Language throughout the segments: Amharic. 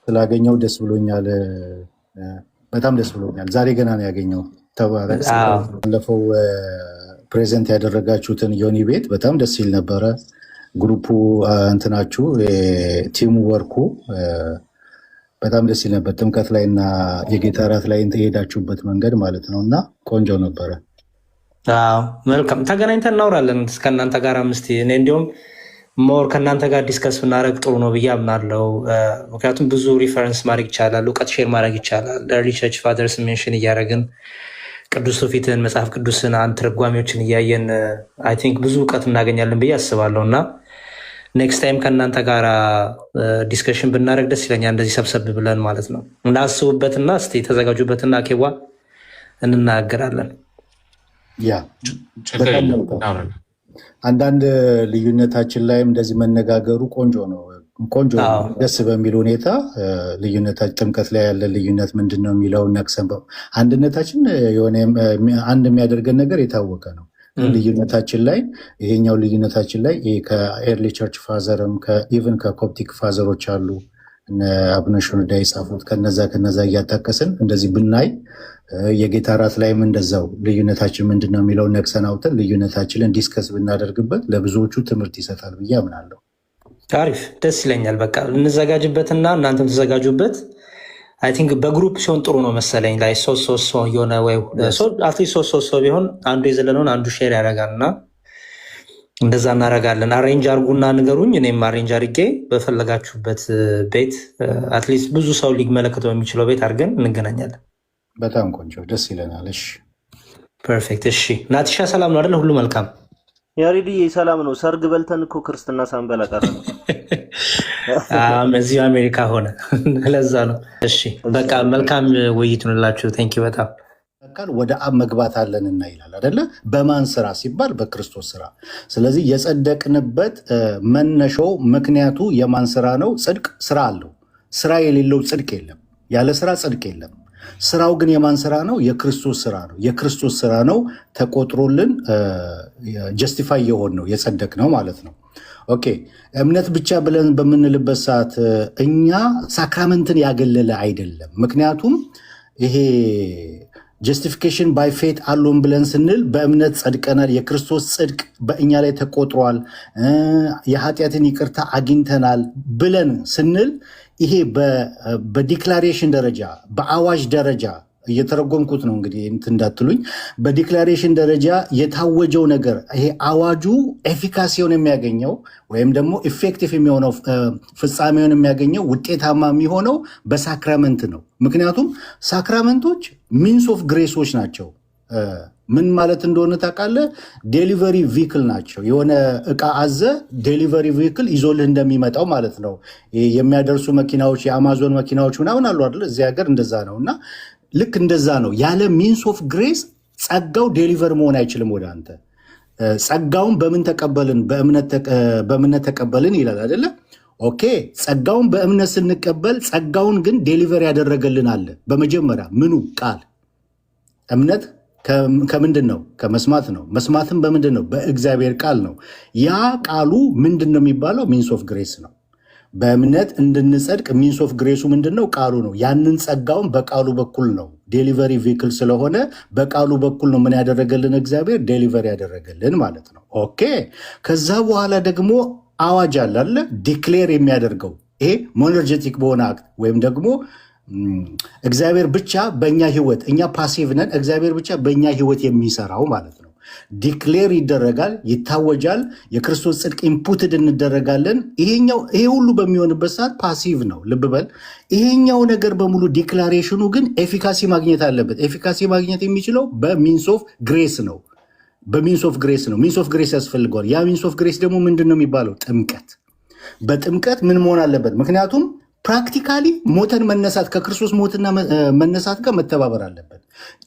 ስላገኘው ደስ ብሎኛል። በጣም ደስ ብሎኛል። ዛሬ ገና ነው ያገኘው። ተባረክ። ባለፈው ፕሬዘንት ያደረጋችሁትን ዮኒ ቤት በጣም ደስ ይል ነበረ። ግሩፑ እንትናችሁ ቲሙ ወርኩ በጣም ደስ ይል ነበር። ጥምቀት ላይ እና የጌታ እራት ላይ የሄዳችሁበት መንገድ ማለት ነው እና ቆንጆ ነበረ። መልካም ተገናኝተን እናውራለን ከእናንተ ጋር እኔ እንዲሁም ሞር ከእናንተ ጋር ዲስከስ ብናደረግ ጥሩ ነው ብዬ አምናለው። ምክንያቱም ብዙ ሪፈረንስ ማድረግ ይቻላል፣ እውቀት ሼር ማድረግ ይቻላል። ኤርሊ ቸርች ፋዘርስ ሜንሽን እያደረግን ቅዱስ ፊትን መጽሐፍ ቅዱስን አንድ ትርጓሜዎችን እያየን አይ ቲንክ ብዙ እውቀት እናገኛለን ብዬ አስባለሁ እና ኔክስት ታይም ከእናንተ ጋር ዲስከሽን ብናደረግ ደስ ይለኛል። እንደዚህ ሰብሰብ ብለን ማለት ነው እናስቡበትና እስኪ ተዘጋጁበትና ኬዋ እንናገራለን። ያ አንዳንድ ልዩነታችን ላይም እንደዚህ መነጋገሩ ቆንጆ ነው። ደስ በሚል ሁኔታ ልዩነታችን ጥምቀት ላይ ያለ ልዩነት ምንድን ነው የሚለውን ነቅሰን አንድነታችን የሆነ አንድ የሚያደርገን ነገር የታወቀ ነው። ልዩነታችን ላይ ይሄኛው ልዩነታችን ላይ ከኤርሊ ቸርች ፋዘርም ኢቨን ከኮፕቲክ ፋዘሮች አሉ አቡነ ሽኖዳ የጻፉት ከነዛ እያጣቀስን እንደዚህ ብናይ የጌታ እራት ላይም እንደዛው ልዩነታችን ምንድን ነው የሚለውን ነቅሰን አውጥተን ልዩነታችንን ዲስከስ ብናደርግበት ለብዙዎቹ ትምህርት ይሰጣል ብዬ አምናለሁ። አሪፍ፣ ደስ ይለኛል። በቃ እንዘጋጅበትና እናንተም ተዘጋጁበት። አይ ቲንክ በግሩፕ ሲሆን ጥሩ ነው መሰለኝ። ላይ ሶስት ሰው የሆነ ወይ አትሊስት ሶስት ሰው ቢሆን አንዱ የዘለለውን አንዱ ሼር ያደርጋል እና እንደዛ እናደርጋለን። አሬንጅ አርጉና ንገሩኝ፣ እኔም አሬንጅ አድርጌ በፈለጋችሁበት ቤት አትሊስት ብዙ ሰው ሊመለከተው የሚችለው ቤት አድርገን እንገናኛለን። በጣም ቆንጆ፣ ደስ ይለናል። እሺ ፐርፌክት። እሺ ናቲሻ ሰላም ነው አይደለ? ሁሉ መልካም ያሬድዬ? ሰላም ነው። ሰርግ በልተን እኮ ክርስትና ሳንበላ ቀረን። እዚሁ አሜሪካ ሆነ ለዛ ነው። እሺ በቃ መልካም ውይይት እንላችሁ። ቴንኪው በጣም ወደ አብ መግባት አለንና ይላል አይደለ? በማን ስራ ሲባል በክርስቶስ ስራ። ስለዚህ የጸደቅንበት መነሻው ምክንያቱ የማን ስራ ነው? ጽድቅ ስራ አለው። ስራ የሌለው ጽድቅ የለም። ያለ ስራ ጽድቅ የለም። ስራው ግን የማን ስራ ነው? የክርስቶስ ስራ ነው። የክርስቶስ ስራ ነው ተቆጥሮልን ጀስቲፋይ የሆን ነው የጸደቅ ነው ማለት ነው። ኦኬ እምነት ብቻ ብለን በምንልበት ሰዓት እኛ ሳክራመንትን ያገለለ አይደለም። ምክንያቱም ይሄ ጀስቲፊኬሽን ባይ ፌት አሉን ብለን ስንል በእምነት ጸድቀናል፣ የክርስቶስ ጽድቅ በእኛ ላይ ተቆጥሯል፣ የኃጢአትን ይቅርታ አግኝተናል ብለን ስንል ይሄ በዲክላሬሽን ደረጃ በአዋጅ ደረጃ እየተረጎምኩት ነው እንግዲህ እንትን እንዳትሉኝ። በዲክላሬሽን ደረጃ የታወጀው ነገር ይሄ አዋጁ ኤፊካሲውን የሚያገኘው ወይም ደግሞ ኢፌክቲቭ የሚሆነው ፍጻሜውን የሚያገኘው ውጤታማ የሚሆነው በሳክራመንት ነው። ምክንያቱም ሳክራመንቶች ሚንስ ኦፍ ግሬሶች ናቸው። ምን ማለት እንደሆነ ታውቃለህ? ዴሊቨሪ ቪክል ናቸው። የሆነ እቃ አዘ ዴሊቨሪ ቪክል ይዞልህ እንደሚመጣው ማለት ነው። የሚያደርሱ መኪናዎች፣ የአማዞን መኪናዎች ምናምን አሉ አይደል? እዚህ ሀገር እንደዛ ነው። እና ልክ እንደዛ ነው። ያለ ሚንስ ኦፍ ግሬስ ጸጋው ዴሊቨር መሆን አይችልም ወደ አንተ። ጸጋውን በምን ተቀበልን? በእምነት ተቀበልን ይላል አይደለ? ኦኬ ጸጋውን በእምነት ስንቀበል ጸጋውን ግን ዴሊቨር ያደረገልን አለ። በመጀመሪያ ምኑ? ቃል። እምነት ከምንድን ነው? ከመስማት ነው። መስማትም በምንድን ነው? በእግዚአብሔር ቃል ነው። ያ ቃሉ ምንድን ነው የሚባለው? ሚንስ ኦፍ ግሬስ ነው። በእምነት እንድንጸድቅ ሚንስ ኦፍ ግሬሱ ምንድን ነው? ቃሉ ነው። ያንን ጸጋውን በቃሉ በኩል ነው። ዴሊቨሪ ቪክል ስለሆነ በቃሉ በኩል ነው ምን ያደረገልን? እግዚአብሔር ዴሊቨሪ ያደረገልን ማለት ነው። ኦኬ ከዛ በኋላ ደግሞ አዋጅ አለ ዲክሌር የሚያደርገው ይሄ ሞኖርጀቲክ በሆነ አክት ወይም ደግሞ እግዚአብሔር ብቻ በእኛ ህይወት፣ እኛ ፓሲቭ ነን፣ እግዚአብሔር ብቻ በእኛ ህይወት የሚሰራው ማለት ነው። ዲክሌር ይደረጋል፣ ይታወጃል። የክርስቶስ ጽድቅ ኢምፑትድ እንደረጋለን። ይሄ ሁሉ በሚሆንበት ሰዓት ፓሲቭ ነው። ልብ በል። ይሄኛው ነገር በሙሉ ዲክላሬሽኑ ግን ኤፊካሲ ማግኘት አለበት። ኤፊካሲ ማግኘት የሚችለው በሚንስ ኦፍ ግሬስ ነው። በሚንስ ኦፍ ግሬስ ነው። ሚንስ ኦፍ ግሬስ ያስፈልገዋል። ያ ሚንስ ኦፍ ግሬስ ደግሞ ምንድን ነው የሚባለው? ጥምቀት። በጥምቀት ምን መሆን አለበት? ምክንያቱም ፕራክቲካሊ ሞተን መነሳት ከክርስቶስ ሞትና መነሳት ጋር መተባበር አለበት።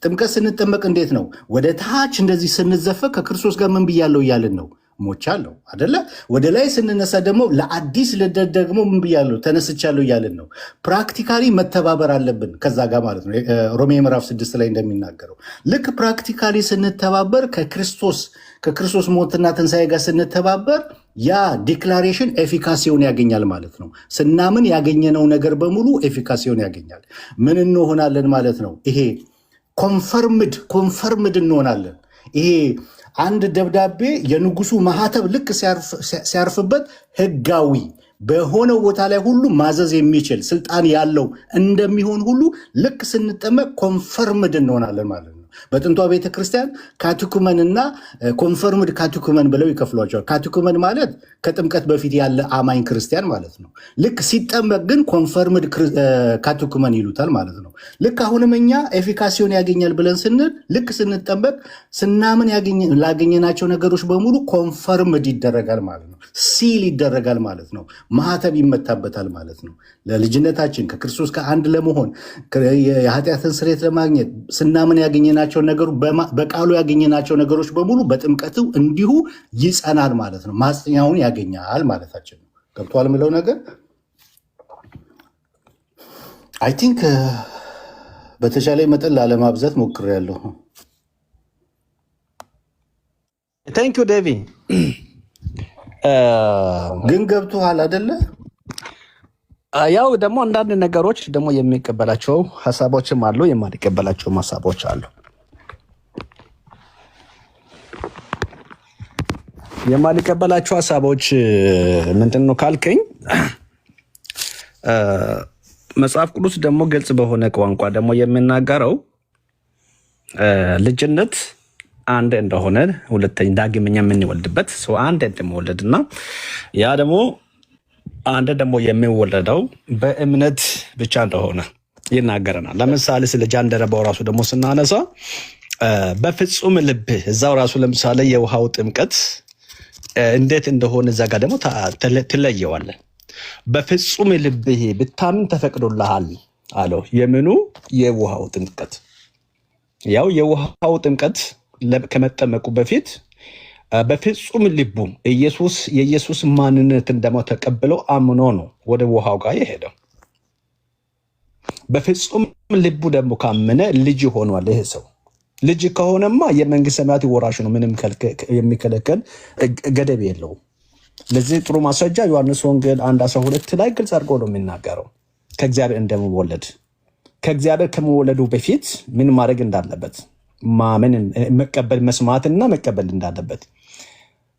ጥምቀት ስንጠመቅ እንዴት ነው? ወደ ታች እንደዚህ ስንዘፈቅ ከክርስቶስ ጋር ምን ብያለው እያልን ነው? ሞቻለሁ አደለ? ወደ ላይ ስንነሳ ደግሞ ለአዲስ ልደት ደግሞ ምን ብያለሁ? ተነስቻለሁ እያልን ነው። ፕራክቲካሊ መተባበር አለብን ከዛ ጋር ማለት ነው። ሮሜ ምዕራፍ 6 ላይ እንደሚናገረው ልክ ፕራክቲካሊ ስንተባበር ከክርስቶስ ሞትና ትንሣኤ ጋር ስንተባበር ያ ዲክላሬሽን ኤፊካሲውን ያገኛል ማለት ነው። ስናምን ያገኘነው ነገር በሙሉ ኤፊካሲውን ያገኛል። ምን እንሆናለን ማለት ነው? ይሄ ኮንፈርምድ እንሆናለን። ይሄ አንድ ደብዳቤ የንጉሱ ማህተብ ልክ ሲያርፍበት ህጋዊ በሆነ ቦታ ላይ ሁሉ ማዘዝ የሚችል ስልጣን ያለው እንደሚሆን ሁሉ ልክ ስንጠመቅ ኮንፈርምድ እንሆናለን ማለት ነው። በጥንቷ ቤተክርስቲያን ካቴኩመንና ኮንፈርምድ ካቴኩመን ብለው ይከፍሏቸዋል። ካቴኩመን ማለት ከጥምቀት በፊት ያለ አማኝ ክርስቲያን ማለት ነው። ልክ ሲጠመቅ ግን ኮንፈርምድ ካቴኩመን ይሉታል ማለት ነው። ልክ አሁንም እኛ ኤፊካሲውን ያገኛል ብለን ስንል ልክ ስንጠመቅ ስናምን ላገኘናቸው ነገሮች በሙሉ ኮንፈርምድ ይደረጋል ማለት ነው። ሲል ይደረጋል ማለት ነው። ማህተብ ይመታበታል ማለት ነው። ለልጅነታችን ከክርስቶስ ጋር አንድ ለመሆን የኃጢአትን ስርየት ለማግኘት ስናምን ያገኘናቸው ነገሮች በቃሉ ያገኘናቸው ነገሮች በሙሉ በጥምቀቱ እንዲሁ ይጸናል ማለት ነው። ማጽኛውን ያገኛል ማለታችን ነው። ገብቶሃል የምለው ነገር አይ ቲንክ በተቻለ መጠን ላለማብዛት ሞክሬያለሁ። ታንክ ዩ ዴቪ። ግን ገብቶሃል አይደለ? ያው ደግሞ አንዳንድ ነገሮች ደግሞ የሚቀበላቸው ሀሳቦችም አሉ፣ የማይቀበላቸውም ሀሳቦች አሉ። የማይቀበላቸው ሀሳቦች ምንድን ነው ካልከኝ፣ መጽሐፍ ቅዱስ ደግሞ ግልጽ በሆነ ቋንቋ ደግሞ የሚናገረው ልጅነት አንድ እንደሆነ፣ ሁለተኛ ዳግመኛ የምንወልድበት ሰው አንድ እንደሚወለድ እና ያ ደግሞ አንድ ደግሞ የሚወለደው በእምነት ብቻ እንደሆነ ይናገረናል። ለምሳሌ ስለ ጃንደረባው ራሱ ደግሞ ስናነሳ በፍጹም ልብ እዛው ራሱ ለምሳሌ የውሃው ጥምቀት እንዴት እንደሆነ እዛ ጋር ደግሞ ትለየዋለን። በፍጹም ልብህ ብታምን ተፈቅዶልሃል አለው። የምኑ የውሃው ጥምቀት። ያው የውሃው ጥምቀት ከመጠመቁ በፊት በፍጹም ልቡ የኢየሱስ ማንነትን ደግሞ ተቀብለው አምኖ ነው ወደ ውሃው ጋር የሄደው። በፍጹም ልቡ ደግሞ ካመነ ልጅ ሆኗል። ይሄ ሰው ልጅ ከሆነማ የመንግስት ሰማያት ወራሽ ነው። ምንም የሚከለከል ገደብ የለውም። ለዚህ ጥሩ ማስረጃ ዮሐንስ ወንጌል 1:12 ላይ ግልጽ አድርጎ ነው የሚናገረው ከእግዚአብሔር እንደሚወለድ። ከእግዚአብሔር ከመወለዱ በፊት ምን ማድረግ እንዳለበት ማመን፣ መቀበል፣ መስማትና መቀበል እንዳለበት፣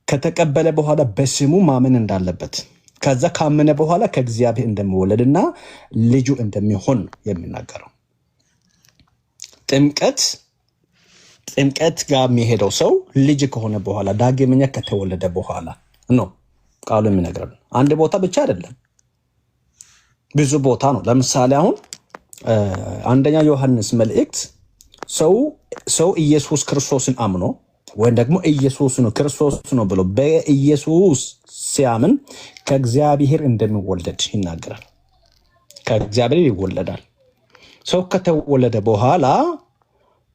ከተቀበለ በኋላ በስሙ ማመን እንዳለበት፣ ከዛ ካመነ በኋላ ከእግዚአብሔር እንደሚወለድና ልጁ እንደሚሆን የሚናገረው። ጥምቀት ጋር የሚሄደው ሰው ልጅ ከሆነ በኋላ ዳግመኛ ከተወለደ በኋላ ነው ቃሉ የሚነግረን። አንድ ቦታ ብቻ አይደለም፣ ብዙ ቦታ ነው። ለምሳሌ አሁን አንደኛ ዮሐንስ መልእክት ሰው ኢየሱስ ክርስቶስን አምኖ ወይም ደግሞ ኢየሱስ ነው ክርስቶስ ነው ብሎ በኢየሱስ ሲያምን ከእግዚአብሔር እንደሚወለድ ይናገራል። ከእግዚአብሔር ይወለዳል። ሰው ከተወለደ በኋላ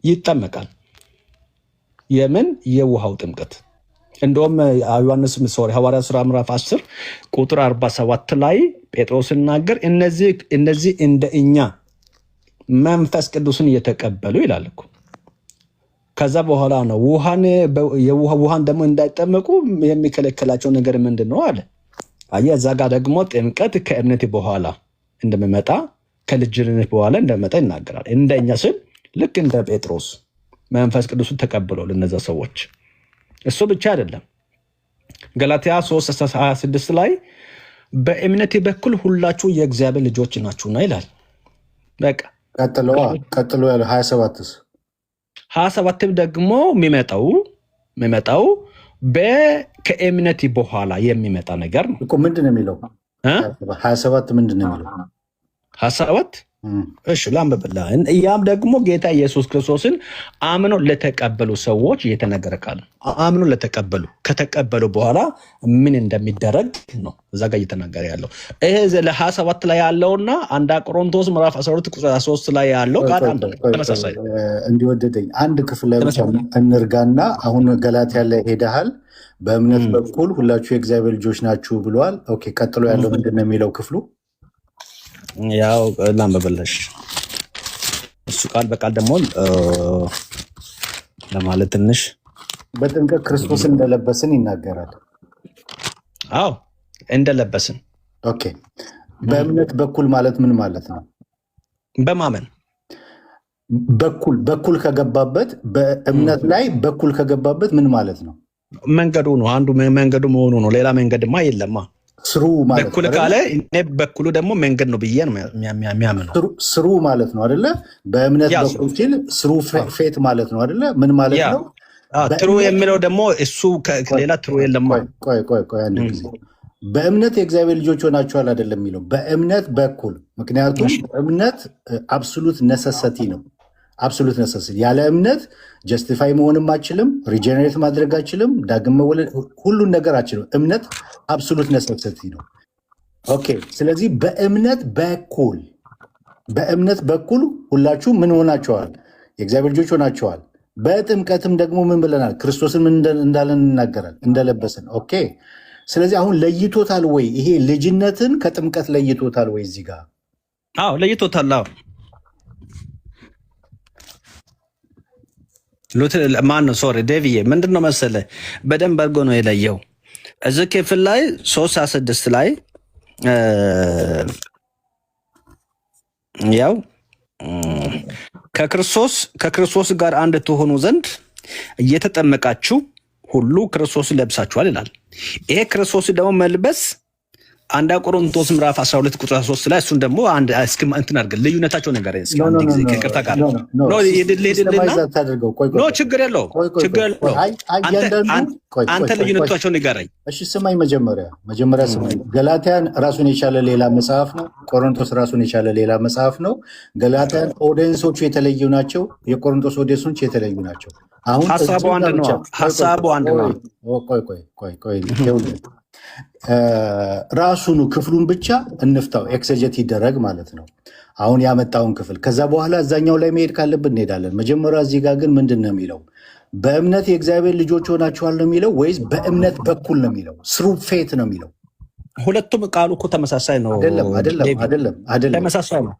ይጠመቃል። የምን የውሃው ጥምቀት። እንደውም ዮሐንስ ሐዋርያ ሥራ ምዕራፍ 10 ቁጥር 47 ላይ ጴጥሮስ ሲናገር እነዚህ እንደ እኛ መንፈስ ቅዱስን እየተቀበሉ ይላል እኮ። ከዛ በኋላ ነው ውሃን ደግሞ እንዳይጠመቁ የሚከለከላቸው ነገር ምንድን ነው አለ። አየህ፣ እዛ ጋር ደግሞ ጥምቀት ከእምነት በኋላ እንደሚመጣ ከልጅነት በኋላ እንደሚመጣ ይናገራል። እንደኛ ስል ልክ እንደ ጴጥሮስ መንፈስ ቅዱስን ተቀብለው ለነዛ ሰዎች። እሱ ብቻ አይደለም። ገላትያ 3:26 ላይ በእምነት በኩል ሁላችሁ የእግዚአብሔር ልጆች ናችሁና ይላል። በቃ ቀጥሎ ያለ 27 ደግሞ የሚመጣው ከእምነት በኋላ የሚመጣ ነገር ነው እኮ። ምንድን ነው የሚለው 27? ምንድን ነው የሚለው 27? እሺ ላንብብልህ። ያም ደግሞ ጌታ ኢየሱስ ክርስቶስን አምኖ ለተቀበሉ ሰዎች እየተነገረ ቃል ነው። አምኖ ከተቀበሉ በኋላ ምን እንደሚደረግ ነው እዛ ጋር እየተናገረ ያለው። ይሄ ለ27 ላይ ያለውና አንድ ቆሮንቶስ ምዕራፍ 12 ቁጥር 3 ላይ ያለው ቃል አንድ ተመሳሳይ። እንዲወደደኝ አንድ ክፍል ላይ ብቻ እንርጋና አሁን ገላትያ ላይ ሄደሃል። በእምነት በኩል ሁላችሁ የእግዚአብሔር ልጆች ናችሁ ብሏል። ኦኬ፣ ቀጥሎ ያለው ምንድን ነው የሚለው ክፍሉ? ያው ላንብብልሽ። እሱ ቃል በቃል ደግሞ ለማለት ትንሽ በጥምቀት ክርስቶስ እንደለበስን ይናገራል። አዎ እንደለበስን። ኦኬ። በእምነት በኩል ማለት ምን ማለት ነው? በማመን በኩል ከገባበት በእምነት ላይ በኩል ከገባበት ምን ማለት ነው? መንገዱ ነው፣ አንዱ መንገዱ መሆኑ ነው። ሌላ መንገድማ የለማ። ስሩ ማለት በኩል ካለ እኔ በኩሉ ደግሞ መንገድ ነው ብዬ ነው የሚያምነው። ስሩ ማለት ነው አይደለ? በእምነት በኩል ሲል ስሩ ፌት ማለት ነው አይደለ? ምን ማለት ነው? ትሩ የሚለው ደግሞ እሱ ሌላ ትሩ የለማ። ቆይ አንድ ጊዜ በእምነት የእግዚአብሔር ልጆች ሆናችኋል አይደለም የሚለው፣ በእምነት በኩል። ምክንያቱም እምነት አብሶሉት ነሰሰቲ ነው። አብሶሉት ነሰሰቲ። ያለ እምነት ጀስቲፋይ መሆንም አችልም፣ ሪጀነሬት ማድረግ አችልም፣ ዳግም መወለድ፣ ሁሉን ነገር አችልም። እምነት አብሶሉት ነሰሰቲ ነው። ኦኬ። ስለዚህ በእምነት በኩል ሁላችሁ ምን ሆናችኋል? የእግዚአብሔር ልጆች ሆናችኋል። በጥምቀትም ደግሞ ምን ብለናል? ክርስቶስን ምን እንዳለን እናገራል፣ እንደለበስን። ኦኬ። ስለዚህ አሁን ለይቶታል ወይ? ይሄ ልጅነትን ከጥምቀት ለይቶታል ወይ? እዚህ ጋር አዎ ለይቶታል። አዎ ማን ነው? ሶሪ ዴቪዬ፣ ምንድን ነው መሰለህ በደንብ አድርጎ ነው የለየው። እዚህ ክፍል ላይ 3:6 ላይ ያው ከክርስቶስ ጋር አንድ ትሆኑ ዘንድ እየተጠመቃችሁ ሁሉ ክርስቶስ ለብሳችኋል ይላል። ይሄ ክርስቶስ ደግሞ መልበስ አንድ ቆሮንቶስ ምዕራፍ 12 ቁጥር 3 ላይ እሱን ደግሞ አንድ እስኪ እንትን አድርገን ልዩነታቸው ነገር እስኪ አንድ ጊዜ ከቅርታ ጋር ነው ችግር የለውም። አንተ ልዩነታቸው ንገረኝ። እሺ ስማኝ፣ መጀመሪያ ስማኝ። ገላትያን ራሱን የቻለ ሌላ መጽሐፍ ነው። ቆሮንቶስ ራሱን የቻለ ሌላ መጽሐፍ ነው። ገላትያን ኦዲየንሶቹ የተለዩ ናቸው። የቆሮንቶስ ኦዲየንሶች የተለዩ ናቸው። አሁን ሐሳቡ አንድ ነው። ቆይ ራሱኑ ክፍሉን ብቻ እንፍታው፣ ኤክሰጀት ይደረግ ማለት ነው። አሁን ያመጣውን ክፍል ከዛ በኋላ እዛኛው ላይ መሄድ ካለብን እንሄዳለን። መጀመሪያ እዚህ ጋር ግን ምንድን ነው የሚለው? በእምነት የእግዚአብሔር ልጆች ሆናችኋል ነው የሚለው ወይስ በእምነት በኩል ነው የሚለው? ስሩ ፌት ነው የሚለው? ሁለቱም ቃሉ እኮ ተመሳሳይ ነው። ተመሳሳይ ነው።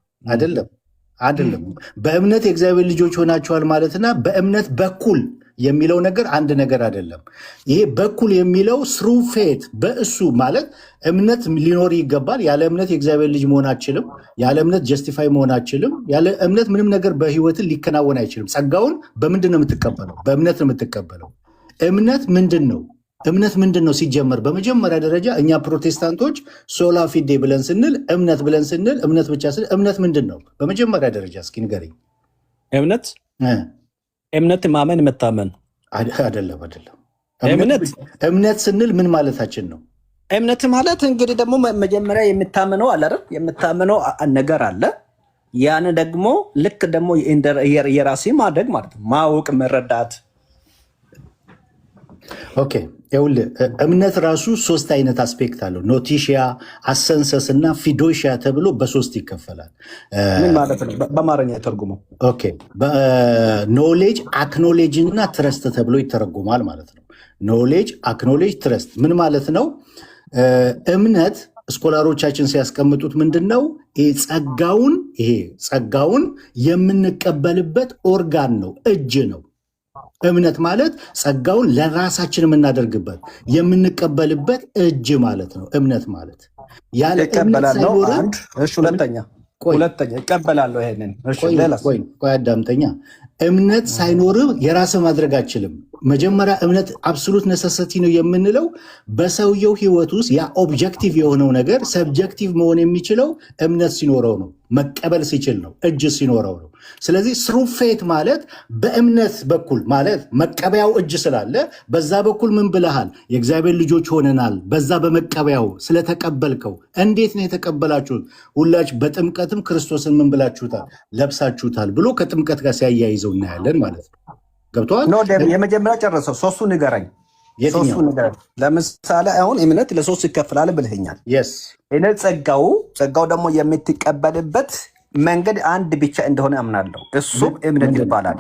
አይደለም። በእምነት የእግዚአብሔር ልጆች ሆናችኋል ማለትና በእምነት በኩል የሚለው ነገር አንድ ነገር አይደለም። ይሄ በኩል የሚለው ስሩ ፌት በእሱ ማለት እምነት ሊኖር ይገባል። ያለ እምነት የእግዚአብሔር ልጅ መሆን አችልም። ያለ እምነት ጀስቲፋይ መሆን አችልም። ያለ እምነት ምንም ነገር በህይወትን ሊከናወን አይችልም። ጸጋውን በምንድን ነው የምትቀበለው? በእምነት ነው የምትቀበለው። እምነት ምንድን ነው ሲጀመር? በመጀመሪያ ደረጃ እኛ ፕሮቴስታንቶች ሶላ ፊዴ ብለን ስንል እምነት ብቻ ስንል እምነት ምንድን ነው? በመጀመሪያ ደረጃ እስኪ ንገረኝ። እምነት ማመን መታመን አይደለም። እምነት ስንል ምን ማለታችን ነው? እምነት ማለት እንግዲህ ደግሞ መጀመሪያ የምታምነው አለ አይደል? የምታምነው ነገር አለ። ያን ደግሞ ልክ ደግሞ የራሴ ማድረግ ማለት ነው። ማወቅ፣ መረዳት። ኦኬ ይኸውልህ እምነት ራሱ 3 አይነት አስፔክት አለው። ኖቲሺያ፣ አሰንሰስ እና ፊዶሺያ ተብሎ በ3 ይከፈላል። ምን ማለት ነው በአማርኛ የተርጉመው? ኦኬ ኖሌጅ፣ አክኖሌጅ እና ትረስት ተብሎ ይተረጉማል ማለት ነው። ኖሌጅ፣ አክኖሌጅ፣ ትረስት ምን ማለት ነው? እምነት ስኮላሮቻችን ሲያስቀምጡት ምንድን ነው? ይሄ ጸጋውን የምንቀበልበት ኦርጋን ነው፣ እጅ ነው። እምነት ማለት ጸጋውን ለራሳችን የምናደርግበት የምንቀበልበት እጅ ማለት ነው። እምነት ማለት ያለ ሁለተኛ ይቀበላለሁ። ይሄንን ቆይ አዳምጠኛ። እምነት ሳይኖር የራስ ማድረግ አችልም። መጀመሪያ እምነት አብሶሉት ነሰሰቲ ነው የምንለው በሰውየው ህይወት ውስጥ ያ ኦብጀክቲቭ የሆነው ነገር ሰብጀክቲቭ መሆን የሚችለው እምነት ሲኖረው ነው። መቀበል ሲችል ነው። እጅ ሲኖረው ነው። ስለዚህ ስሩ ፌት ማለት በእምነት በኩል ማለት መቀበያው እጅ ስላለ በዛ በኩል ምን ብለሃል? የእግዚአብሔር ልጆች ሆነናል። በዛ በመቀበያው ስለተቀበልከው። እንዴት ነው የተቀበላችሁት? ሁላችሁ በጥምቀትም ክርስቶስን ምን ብላችሁታል? ለብሳችሁታል ብሎ ከጥምቀት ጋር ሲያያይዘው እናያለን ማለት ነው። ገብተዋል? የመጀመሪያ ጨረሰው። ሶስቱ ንገረኝ። ለምሳሌ አሁን እምነት ለ3 ይከፍላል ብልህኛል። ጸጋው ደግሞ የምትቀበልበት መንገድ አንድ ብቻ እንደሆነ አምናለሁ። እሱም እምነት ይባላል።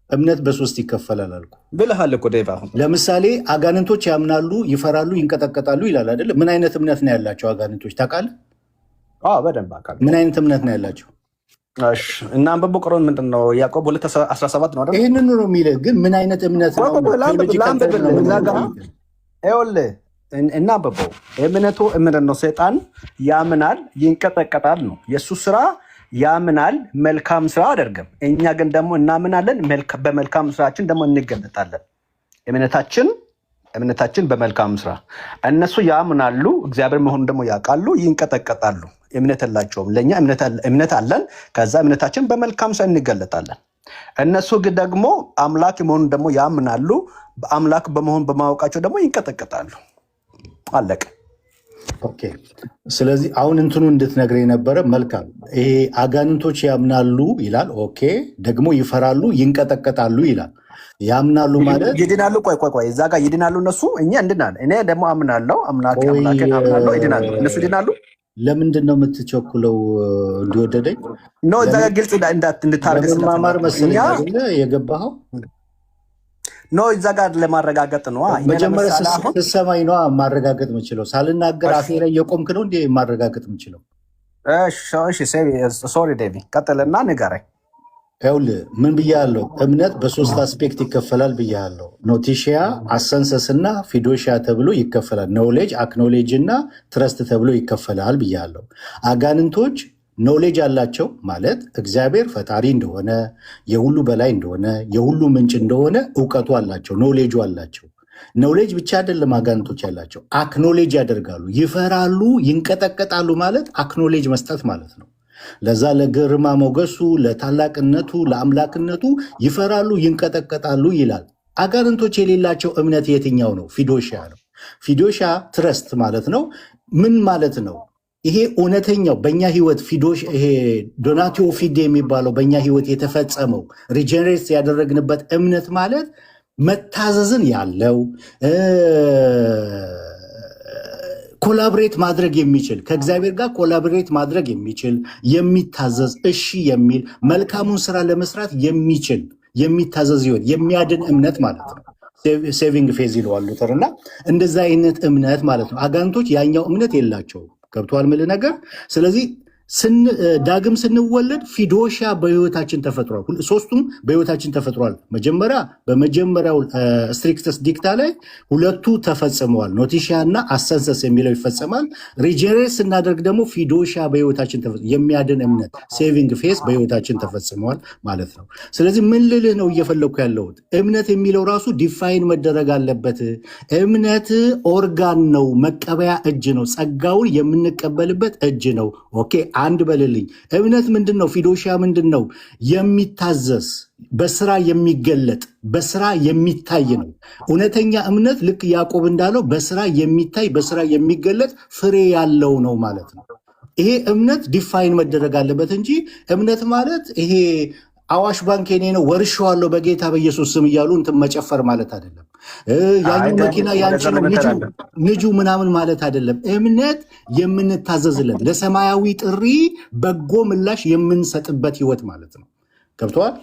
እምነት በ3 ይከፈላል አልኩ ብልሃል እኮ ዴቭ። አሁን ለምሳሌ አጋንንቶች ያምናሉ፣ ይፈራሉ፣ ይንቀጠቀጣሉ ይላል አይደለ? ምን አይነት እምነት ነው ያላቸው አጋንንቶች ታውቃለህ? በደንብ አውቃለሁ። ምን አይነት እምነት ነው ያላቸው? እሺ እና አንበቦ ቆሮን ምንድነው? ያዕቆብ 2:17 ነው አይደል? ይህንኑ ነው የሚልህ። ግን ምን አይነት እምነት ነው? ይኸውልህ እና አንበቦ እምነቱ እምነት ነው። ሰይጣን ያምናል ይንቀጠቀጣል ነው የእሱ ስራ። ያምናል መልካም ስራ አደርግም። እኛ ግን ደግሞ እናምናለን በመልካም ስራችን ደግሞ እንገለጣለን። እምነታችን በመልካም ስራ። እነሱ ያምናሉ እግዚአብሔር መሆኑን ደግሞ ያውቃሉ፣ ይንቀጠቀጣሉ። እምነት የላቸውም። ለእኛ እምነት አለን። ከዛ እምነታችን በመልካም ስራ እንገለጣለን። እነሱ ግን ደግሞ አምላክ መሆኑን ደግሞ ያምናሉ። አምላክ በመሆን በማወቃቸው ደግሞ ይንቀጠቀጣሉ። አለቀ። ኦኬ። ስለዚህ አሁን እንትኑ እንድትነግር የነበረ መልካም። ይሄ አጋንንቶች ያምናሉ ይላል። ኦኬ። ደግሞ ይፈራሉ፣ ይንቀጠቀጣሉ ይላል። ያምናሉ ማለት ይድናሉ። ቆይ እዛ ጋር ይድናሉ እነሱ፣ እኛ እንድናለን። እኔ ደግሞ አምናለሁ፣ አምላኬን አምናለሁ፣ ይድናሉ። እነሱ ይድናሉ። ለምንድን ነው የምትቸኩለው? እንዲወደደኝ ነው እዛ ጋር ግልጽ እንድታርግ ስለማማር መሰለኝ የገባኸው ነው። እዛ ጋር ለማረጋገጥ ነው። መጀመሪያ ስትሰማኝ ነው ማረጋገጥ የምችለው። ሳልናገር አፌ ላይ የቆምክ ነው እንዴ ማረጋገጥ የምችለው? ሶሪ ዴቪ፣ ቀጥልና ንገረኝ። ይኸውልህ ምን ብያለሁ? እምነት በሶስት አስፔክት ይከፈላል ብያለሁ። ኖቲሺያ፣ አሰንሰስ እና ፊዶሺያ ተብሎ ይከፈላል። ኖሌጅ፣ አክኖሌጅ እና ትረስት ተብሎ ይከፈላል ብያለሁ። አጋንንቶች ኖሌጅ አላቸው ማለት እግዚአብሔር ፈጣሪ እንደሆነ፣ የሁሉ በላይ እንደሆነ፣ የሁሉ ምንጭ እንደሆነ እውቀቱ አላቸው፣ ኖሌጁ አላቸው። ኖሌጅ ብቻ አይደለም አጋንንቶች ያላቸው፣ አክኖሌጅ ያደርጋሉ። ይፈራሉ፣ ይንቀጠቀጣሉ ማለት አክኖሌጅ መስጠት ማለት ነው። ለዛ ለግርማ ሞገሱ፣ ለታላቅነቱ፣ ለአምላክነቱ ይፈራሉ፣ ይንቀጠቀጣሉ ይላል። አጋንንቶች የሌላቸው እምነት የትኛው ነው? ፊዶሺያ ነው። ፊዶሺያ ትረስት ማለት ነው። ምን ማለት ነው? ይሄ እውነተኛው በእኛ ህይወት ይሄ ዶናቲዮ ፊዴ የሚባለው በእኛ ህይወት የተፈጸመው ሪጀነሬት ያደረግንበት እምነት ማለት መታዘዝን ያለው ኮላብሬት ማድረግ የሚችል ከእግዚአብሔር ጋር ኮላብሬት ማድረግ የሚችል የሚታዘዝ፣ እሺ የሚል መልካሙን ስራ ለመስራት የሚችል የሚታዘዝ ህይወት የሚያድን እምነት ማለት ነው። ሴቪንግ ፌዝ ይለዋል ሉተር። እና እንደዛ አይነት እምነት ማለት ነው። አጋንንቶች ያኛው እምነት የላቸውም። ገብቷል ምል ነገር። ስለዚህ ዳግም ስንወለድ ፊዶሺያ በህይወታችን ተፈጥሯል። ሶስቱም በህይወታችን ተፈጥሯል። በመጀመሪያው ስትሪክተስ ዲክታ ላይ ሁለቱ ተፈጽመዋል። ኖቲሺያ እና አሰንሰስ የሚለው ይፈጸማል። ሪጀነሬት ስናደርግ ደግሞ ፊዶሺያ በህይወታችን የሚያድን እምነት ሴቪንግ ፌስ በህይወታችን ተፈጽመዋል ማለት ነው። ስለዚህ ምን ልልህ ነው እየፈለግኩ ያለሁት እምነት የሚለው ራሱ ዲፋይን መደረግ አለበት። እምነት ኦርጋን ነው፣ መቀበያ እጅ ነው፣ ጸጋውን የምንቀበልበት እጅ ነው። ኦኬ አንድ በልልኝ። እምነት ምንድን ነው? ፊዶሺያ ምንድን ነው? የሚታዘዝ በስራ የሚገለጥ በስራ የሚታይ ነው። እውነተኛ እምነት ልክ ያዕቆብ እንዳለው በስራ የሚታይ በስራ የሚገለጥ ፍሬ ያለው ነው ማለት ነው። ይሄ እምነት ዲፋይን መደረግ አለበት እንጂ እምነት ማለት ይሄ አዋሽ ባንክ የኔ ነው ወርሼዋለሁ በጌታ በኢየሱስ ስም እያሉ እንትን መጨፈር ማለት አይደለም። ያኛው መኪና ያንቺ ነው ንጁ ምናምን ማለት አይደለም። እምነት የምንታዘዝለት ለሰማያዊ ጥሪ በጎ ምላሽ የምንሰጥበት ህይወት ማለት ነው። ገብተዋል?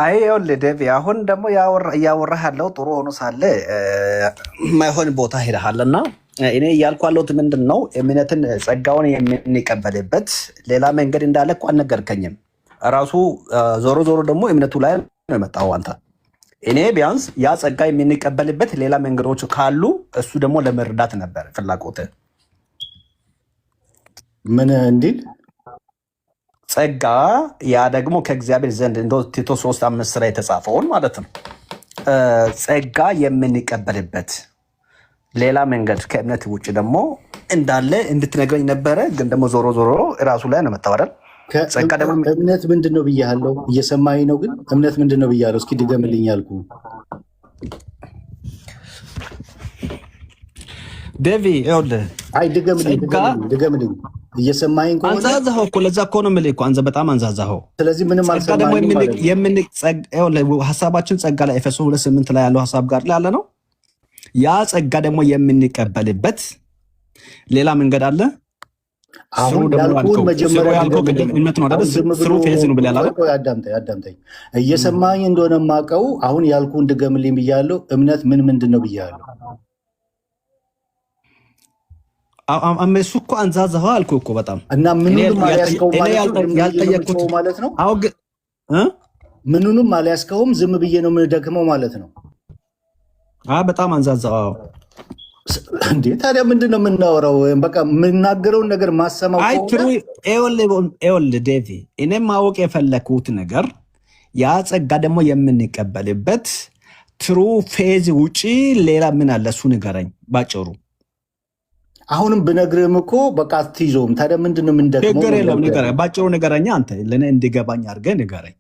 አይ ይኸውልህ ዴቪ፣ አሁን ደግሞ እያወራህ ያለው ጥሩ ሆኖ ሳለ ማይሆን ቦታ ሄደሃልና እኔ እያልኩ ያለሁት ምንድን ነው? እምነትን ጸጋውን የምንቀበልበት ሌላ መንገድ እንዳለ እኮ አልነገርከኝም። ራሱ ዞሮ ደግሞ እምነቱ ላይ ነው የመጣው አንተ። እኔ ቢያንስ ያ ጸጋ የምንቀበልበት ሌላ መንገዶች ካሉ እሱ ደግሞ ለመረዳት ነበር ፍላጎት። ምን እንዲል ጸጋ ያ ደግሞ ከእግዚአብሔር ዘንድ እንደ ቲቶ 3:5 ላይ የተጻፈውን ማለት ነው። ጸጋ የምንቀበልበት ሌላ መንገድ ከእምነት ውጭ ደግሞ እንዳለ እንድትነግረኝ ነበረ። ግን ደግሞ ዞሮ እራሱ ላይ ነው መጣው አይደል? እምነት ምንድን ነው ብያለሁ። እየሰማኝ ነው? ግን እምነት ምንድን ነው ብያለሁ። እስኪ ድገምልኝ ያልኩ ዴቪ። ይኸውልህ አይ ድገምልኝ። እየሰማኝ ከሆነ አንዛዛኸው እኮ ለዛ እኮ ነው የምልህ እኮ አንተ በጣም አንዛዛኸው። ስለዚህ ምንም አልሰማኝም። ሀሳባችን ጸጋ ላይ ኤፌሶን 2:8 ላይ ያለው ሀሳብ ጋር ላይ ያለ ነው። ያ ጸጋ ደግሞ የምንቀበልበት ሌላ መንገድ አለ። አሁን ያልኩህን መጀመሪያ አዳምጠኝ። እየሰማኝ እንደሆነ የማውቀው አሁን ያልኩህን ድገምልኝ ብያለሁ። እምነት ምንድን ነው ብያለሁ? እሱ እኮ አንዛዛኸው አልኩህ እኮ በጣም እና ምኑንም አልያዝከውም እኔ ያልጠየቅኩት ማለት ነው። ምኑንም አልያዝከውም ዝም ብዬ ነው የምደክመው ማለት ነው። በጣም አንዛዛኸው። እንዴ ታዲያ ምንድን ነው የምናወራው? በቃ የምናገረውን ነገር ማሰማው ዴቪ፣ እኔም ማወቅ የፈለኩት ነገር ያ ጸጋ ደግሞ የምንቀበልበት ትሩ ፌዝ ውጪ ሌላ ምን አለ? እሱ ንገረኝ ባጭሩ። አሁንም ብነግርህም እኮ በቃ አትይዘውም። ታዲያ ምንድን ነው የምንደክመው? ችግር የለውም ንገረኝ፣ ባጭሩ ንገረኛ። አንተ ለእኔ እንዲገባኝ አድርገህ ንገረኝ።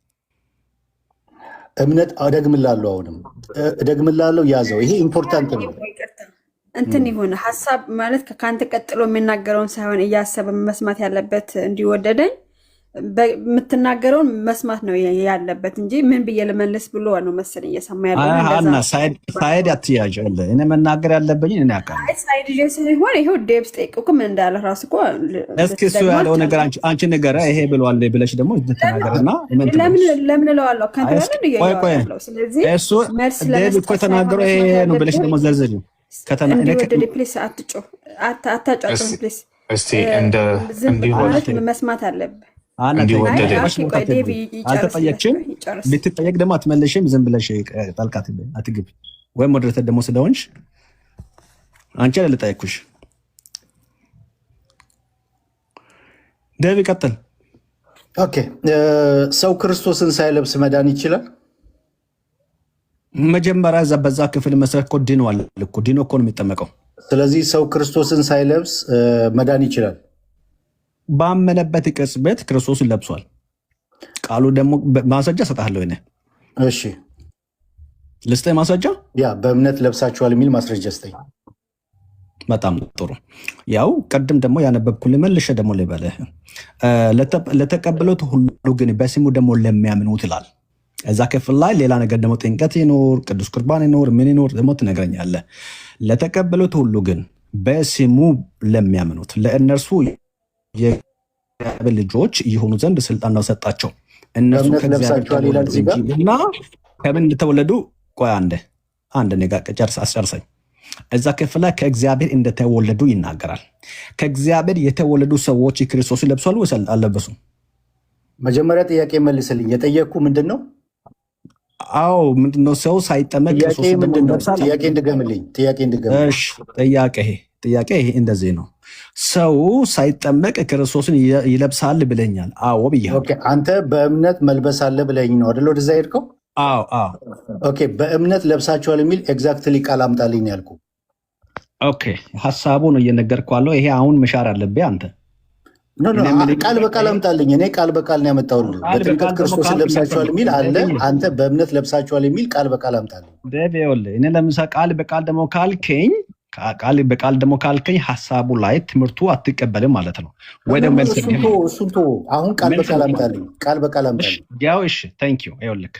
እምነት እደግምላለሁ፣ አሁንም እደግምላለሁ። ያዘው። ይሄ ኢምፖርታንት ነው። እንትን ይሁን ሀሳብ ማለት ከአንተ ቀጥሎ የሚናገረውን ሳይሆን እያሰበ መስማት ያለበት እንዲወደደኝ የምትናገረውን መስማት ነው ያለበት እንጂ ምን ብዬ ልመልስ ብሎ ነው መሰለኝ እየሰማ ያለ። ሳይድ አትያዥ። እኔ መናገር ያለብኝ እኔ አውቃለሁ። ሳይድ ሳይሆን ይኸው ዴቭ ስጠይቅ እኮ ምን እንዳለ ራሱ እኮ እስኪ እሱ ያለው ነገር አንቺ ነገር ይሄ ብሏል ብለሽ ደግሞ ተናገርና ለምን እለዋለሁ? ከአንተ ጋር ነው እያየዋለሁ። ስለዚህ እሱ ዴቭ እኮ የተናገረው ይሄ ነው ብለሽ ደግሞ ዘርዝሪ። እንዲወደድ ፕሊስ አታጫጭም ፕሊስ። መስማት አለብህ። አልተጠየቅሽም። ብትጠየቅ ደግሞ አትመለሽም። ዝም ብለሽ ጣልቃ አትግቢ። ወይም ሞዴሬተር ደግሞ ስለሆንሽ አንቺ ልጠየቅኩሽ። ዴቪ ቀጥል። ኦኬ፣ ሰው ክርስቶስን ሳይለብስ መዳን ይችላል? መጀመሪያ በዛ ክፍል መሰረት እኮ ድኗል እኮ ድኖ እኮ ነው የሚጠመቀው። ስለዚህ ሰው ክርስቶስን ሳይለብስ መዳን ይችላል? ባመነበት ቅጽበት ክርስቶስን ለብሷል። ቃሉ ደግሞ ማስረጃ እሰጥሃለሁ። እኔ እሺ ልስጠኝ ማስረጃ። ያ በእምነት ለብሳችኋል የሚል ማስረጃ ስጠኝ። በጣም ጥሩ። ያው ቅድም ደግሞ ያነበብኩልህ መልሼ ደግሞ ልበልህ። ለተቀበሉት ሁሉ ግን በስሙ ደግሞ ለሚያምኑት ይላል። እዛ ክፍል ላይ ሌላ ነገር ደግሞ ጥምቀት ይኖር ቅዱስ ቁርባን ይኖር ምን ይኖር ደግሞ ትነግረኛለህ። ለተቀበሉት ሁሉ ግን በስሙ ለሚያምኑት ለእነርሱ የእግዚአብሔር ልጆች የሆኑ ዘንድ ስልጣን ነው ሰጣቸው። እነሱ ከእግዚአብሔርና ከምን እንደተወለዱ ቆይ አንድ ነገር አስጨርሰኝ። እዛ ክፍል ላይ ከእግዚአብሔር እንደተወለዱ ይናገራል። ከእግዚአብሔር የተወለዱ ሰዎች ክርስቶስን ለብሷል ወይስ አልለበሱም? መጀመሪያ ጥያቄ መልስልኝ። የጠየቅኩ ምንድን ነው? አዎ ምንድነው? ሰው ሳይጠመቅ ጥያቄ እንድገምልኝ። ጥያቄ ይሄ እንደዚህ ነው። ሰው ሳይጠመቅ ክርስቶስን ይለብሳል ብለኛል። አዎ ብያለሁ። አንተ በእምነት መልበስ አለ ብለኝ ነው አይደል ወደዛ ሄድከው? ኦኬ፣ በእምነት ለብሳችኋል የሚል ኤግዛክትሊ ቃል አምጣልኝ ያልኩ። ኦኬ፣ ሀሳቡ ነው እየነገርኩህ ያለው። ይሄ አሁን መሻር አለብህ አንተ። ቃል በቃል አምጣልኝ። እኔ ቃል በቃል ነው ያመጣሁልህ። በጥምቀት ክርስቶስን ለብሳችኋል የሚል አለ። አንተ በእምነት ለብሳችኋል የሚል ቃል በቃል አምጣልኝ። እኔ ለምሳሌ ቃል በቃል ደግሞ ካልከኝ ሀሳቡ ላይ ትምህርቱ አትቀበልም ማለት ነው ወይ? ደግሞ እሱን አሁን ቃል በቃል አምጣልኝ። ቃል በቃል አምጣልኝ። ያው እሺ፣ ታንክ ዩ። ይኸውልህ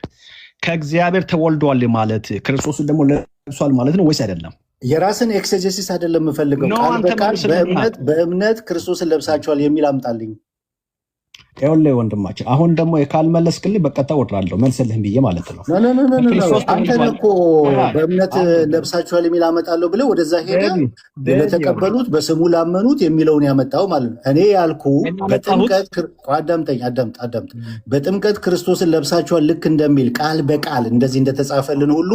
ከእግዚአብሔር ተወልዷል ማለት ክርስቶስን ደግሞ ለብሷል ማለት ነው ወይስ አይደለም? የራስን ኤክሴጀሲስ አይደለም የምፈልገው። ቃል በቃል በእምነት ክርስቶስን ለብሳችኋል የሚል አምጣልኝ። ይኸውልህ ወንድማችን፣ አሁን ደግሞ ካልመለስክልኝ በቀጥታ እወርዳለሁ መልስልህም ብዬ ማለት ነው። አንተን እኮ በእምነት ለብሳችኋል የሚል አመጣለሁ ብለህ ወደዛ ሄደ ለተቀበሉት በስሙ ላመኑት የሚለውን ያመጣው ማለት ነው። እኔ ያልኩ በጥምቀት አዳምጥ። በጥምቀት ክርስቶስን ለብሳችኋል ልክ እንደሚል ቃል በቃል እንደዚህ እንደተጻፈልን ሁሉ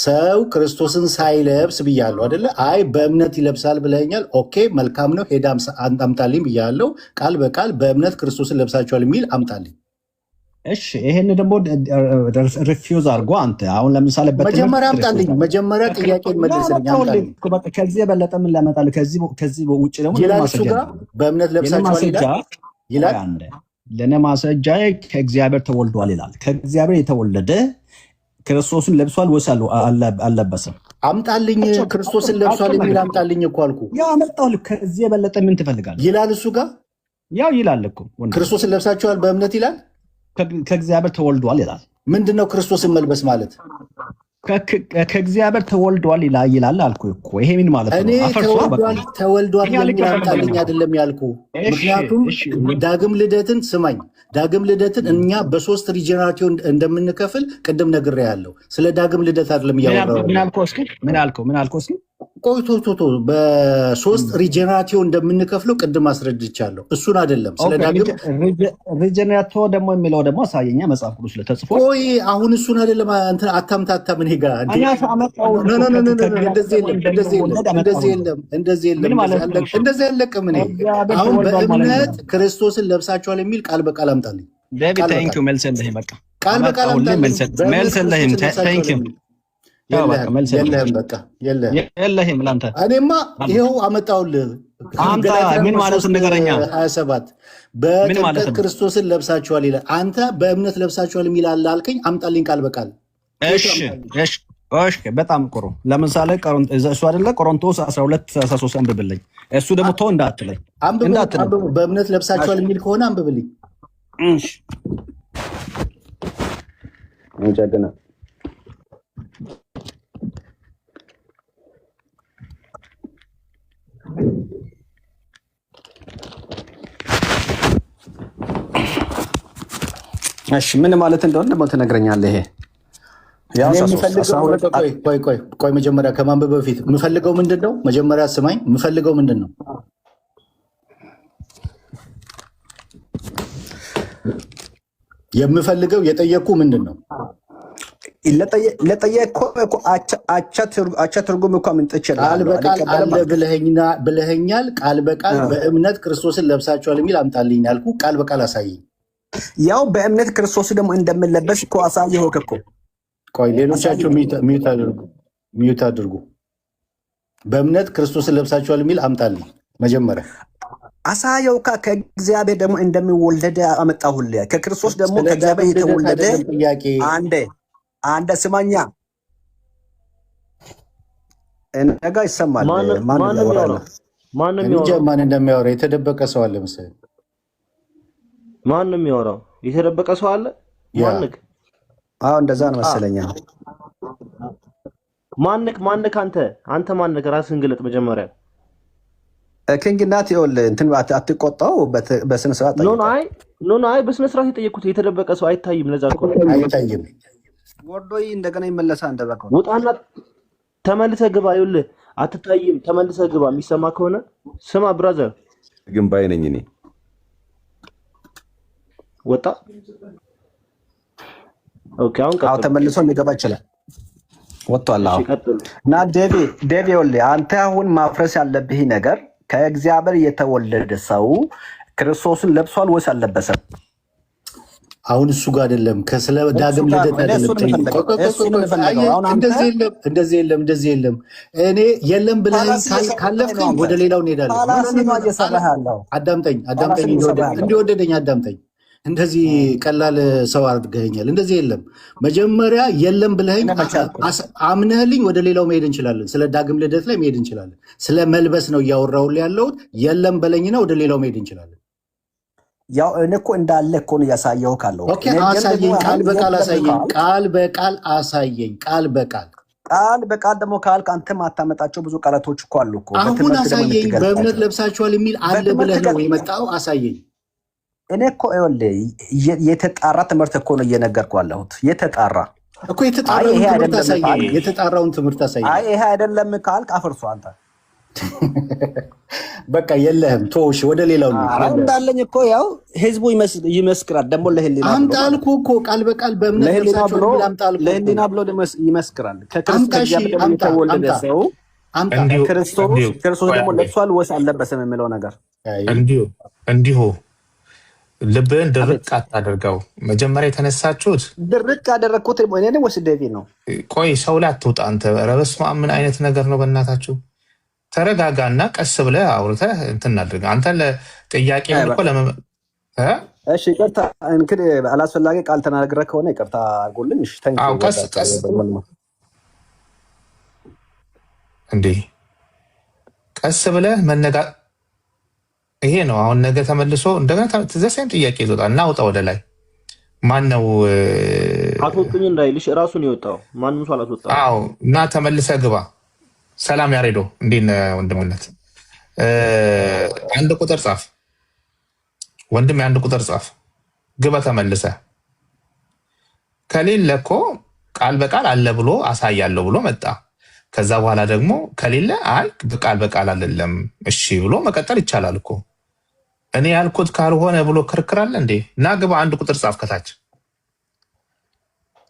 ሰው ክርስቶስን ሳይለብስ ብያለሁ አይደለ? አይ በእምነት ይለብሳል ብለኛል። ኦኬ መልካም ነው፣ ሄዳ አምጣልኝ ብያለሁ። ቃል በቃል በእምነት ክርስቶስን ለብሳችኋል የሚል አምጣልኝ። እሺ ይሄን ደግሞ ሪፊውዝ አድርጎ አንተ አሁን ለምሳሌ መጀመሪያ አምጣልኝ። መጀመሪያ ጥያቄን መልስልኝ። አምጣልኝ። ከዚህ የበለጠ ምን ላመጣልህ? ከዚህ ውጭ ደግሞ እሱ ጋር በእምነት ለብሳችኋል ይላል። ለእኔ ማስረጃ ከእግዚአብሔር ተወልዷል ይላል። ከእግዚአብሔር የተወለደ ክርስቶስን ለብሷል ወይስ አልለበሰም? አምጣልኝ። ክርስቶስን ለብሷል የሚል አምጣልኝ እኮ አልኩ። ያው አመጣሁልህ። ከዚህ የበለጠ ምን ትፈልጋለህ? ይላል እሱ ጋር ያው ይላል እኮ ክርስቶስን ለብሳችኋል በእምነት ይላል። ከእግዚአብሔር ተወልዷል ይላል። ምንድነው ክርስቶስን መልበስ ማለት? ከእግዚአብሔር ተወልዷል ይላል አልኩ እኮ። ይሄ ምን ማለት ነው? እኔ ተወልዷል የሚል አምጣልኝ አይደለም ያልኩ። ምክንያቱም ዳግም ልደትን ስማኝ፣ ዳግም ልደትን እኛ በሶስት ሪጀነሬቲቭ እንደምንከፍል ቅድም ነግሬሃለሁ። ስለ ዳግም ልደት አይደለም እያወራሁ። ምን አልከው እስኪ? ቆይቶቶቶ በሶስት ሪጀነራቲዮ እንደምንከፍለው ቅድም አስረድቻለሁ። እሱን አይደለም ስለ ዳግም ሪጀነራቶ ደግሞ የሚለው ደግሞ አሳየኛ መጽሐፍ ቅዱስ ላይ ተጽፎ። ቆይ አሁን እሱን አይደለም አንተ አታምታታም። እኔ ጋር እንደዚህ ያለቅም። እኔ አሁን በእምነት ክርስቶስን ለብሳችኋል የሚል ቃል በቃል አምጣልኝ። ዴቪድ ታንክ ዩ መልስ እንደህ በቃ ቃል በቃል አምጣልኝ። መልስ እንደህም ታንክ ዩ የለህም ላንተ። እኔማ ይኸው አመጣሁልህ። ምን ማለት ንገረኛ። 27 በጥምቀት ክርስቶስን ለብሳችኋል ይላል። አንተ በእምነት ለብሳችኋል የሚል አለ አልከኝ። አምጣልኝ ቃል በቃል። እሺ በጣም ጥሩ። ለምሳሌ እሱ አይደለ ቆሮንቶስ 12:13 አንብብልኝ። እሱ ደግሞ ተው እንዳትለኝ። በእምነት ለብሳችኋል የሚል ከሆነ አንብብልኝ። እሺ እንጀግና እሺ ምን ማለት እንደሆነ ደግሞ ትነግረኛለህ። ይሄ ቆይ መጀመሪያ ከማንበብ በፊት የምፈልገው ምንድን ነው? መጀመሪያ ስማኝ። የምፈልገው ምንድን ነው? የምፈልገው የጠየቅኩ ምንድን ነው? ለጠየቅኩ አቻ ትርጉም እኮ ምን ጥችል ቃል በቃል አለ ብለኸኛል። ቃል በቃል በእምነት ክርስቶስን ለብሳችኋል የሚል አምጣልኝ ያልኩ ቃል በቃል አሳየኝ። ያው በእምነት ክርስቶስ ደግሞ እንደምንለበስ እኮ አሳየኸው እኮ። ቆይ ሌሎቻችሁ ሚዩት አድርጉ። በእምነት ክርስቶስን ለብሳችኋል የሚል አምጣልኝ መጀመሪያ አሳየው። ከእግዚአብሔር ደግሞ እንደሚወለደ አመጣሁልህ። ከክርስቶስ ደግሞ ከእግዚአብሔር የተወለደ አንደ ስማኛ ነገ ይሰማል። ማን እንደሚያወራ የተደበቀ ሰው አለ መሰለኝ። ማን ነው የሚያወራው? የተደበቀ ሰው አለ? ማንክ? አዎ እንደዛ ነው መሰለኝ። ማንክ? አንተ ማንክ? ራስህን ግለጥ መጀመሪያ። ኪንግናት ይወል እንትን አትቆጣው። በስነ ስርዓት አይ በስነ ስርዓት የጠየኩት የተደበቀ ሰው አይታይም። ለዛ እኮ አይታይም። ወርዶይ እንደገና ይመለሳል። እንደበቀው ውጣና ተመልሰህ ግባ። ይኸውልህ አትታይም። ተመልሰህ ግባ። የሚሰማ ከሆነ ስማ ብራዘር። ግን ባይ ነኝ እኔ ወጣ። ኦኬ አሁን ተመልሶ ሊገባ ይችላል። ወጥቷል። እና ዴቪ ይኸውልህ አንተ አሁን ማፍረስ ያለብህ ነገር ከእግዚአብሔር የተወለደ ሰው ክርስቶስን ለብሷል ወይስ አልለበሰም? አሁን እሱ ጋር አይደለም። ከስለ ዳግም ልደት አይደለም። እንደዚህ የለም። እኔ የለም ብለህ ካለፍከኝ ወደ ሌላው እንሄዳለን። አዳምጠኝ፣ እንዲወደደኝ አዳምጠኝ። እንደዚህ ቀላል ሰው አድርገኸኛል። እንደዚህ የለም። መጀመሪያ የለም ብለኸኝ አምነህልኝ ወደ ሌላው መሄድ እንችላለን። ስለ ዳግም ልደት ላይ መሄድ እንችላለን። ስለ መልበስ ነው እያወራሁልህ ያለሁት። የለም በለኝና ወደ ሌላው መሄድ እንችላለን። ያው እኔ እኮ እንዳለ እኮ ነው ያሳየው ካለው። ኦኬ አሳየኝ። ቃል በቃል አሳየኝ። ቃል በቃል ደግሞ ካልክ አንተ ማታመጣቸው ብዙ ቃላቶች እኮ አሉ እኮ። አሁን አሳየኝ። በእምነት ለብሳችኋል የሚል አለ ብለህ ነው የመጣው። አሳየኝ። እኔ እኮ ይኸውልህ የተጣራ ትምህርት እኮ ነው እየነገርኩህ ያለሁት። የተጣራውን ትምህርት አሳየኝ። አይ ይሄ አይደለም ካልክ አፍርሶ አንተ በቃ የለህም። ቶሽ ወደ ሌላው እንዳለኝ እኮ ያው ህዝቡ ይመስክራል። ደግሞ ለህሊና አምጣልኩ እኮ ቃል በቃል በእምነት ለህሊና ብሎ ይመስክራል። ከክርስቶስ የተወለደ ሰው ክርስቶስ ደግሞ ለብሷል ወይስ አልለበሰም የሚለው ነገር እንዲሁ ልብህን ድርቅ አታደርገው። መጀመሪያ የተነሳችሁት ድርቅ ያደረግኩት እኔ ወይስ ዴቪ ነው? ቆይ ሰው ላይ አትውጣ አንተ። ኧረ በስመ አብ ምን አይነት ነገር ነው በእናታችሁ? ተረጋጋና ቀስ ብለህ አውርተህ እንትን እናድርግ። አንተ ለጥያቄ እኮ እሺ ይቅርታ እንግዲህ አላስፈላጊ ቃል ተናግረህ ከሆነ ይቅርታ አድርጎልኝ። እሺ ቀስ እንዴ ቀስ ብለህ ይሄ ነው። አሁን ነገ ተመልሶ እንደገና ተዘሳይም ጥያቄ ይወጣል እና አውጣ ወደ ላይ። ማን ነው አትወጡኝ እንዳይልሽ ራሱን ይወጣው። ማንም ሰው አላስወጣው። አዎ እና ተመልሰህ ግባ። ሰላም ያሬዶ እንዴት ነህ ወንድምነት? አንድ ቁጥር ጻፍ ወንድም፣ አንድ ቁጥር ጻፍ። ግባ ተመልሰህ። ከሌለ እኮ ቃል በቃል አለ ብሎ አሳያለሁ ብሎ መጣ። ከዛ በኋላ ደግሞ ከሌለ አይ በቃል አይደለም እሺ ብሎ መቀጠል ይቻላል እኮ። እኔ ያልኩት ካልሆነ ብሎ ክርክር አለ እንዴ? እና ግባ አንድ ቁጥር ጻፍ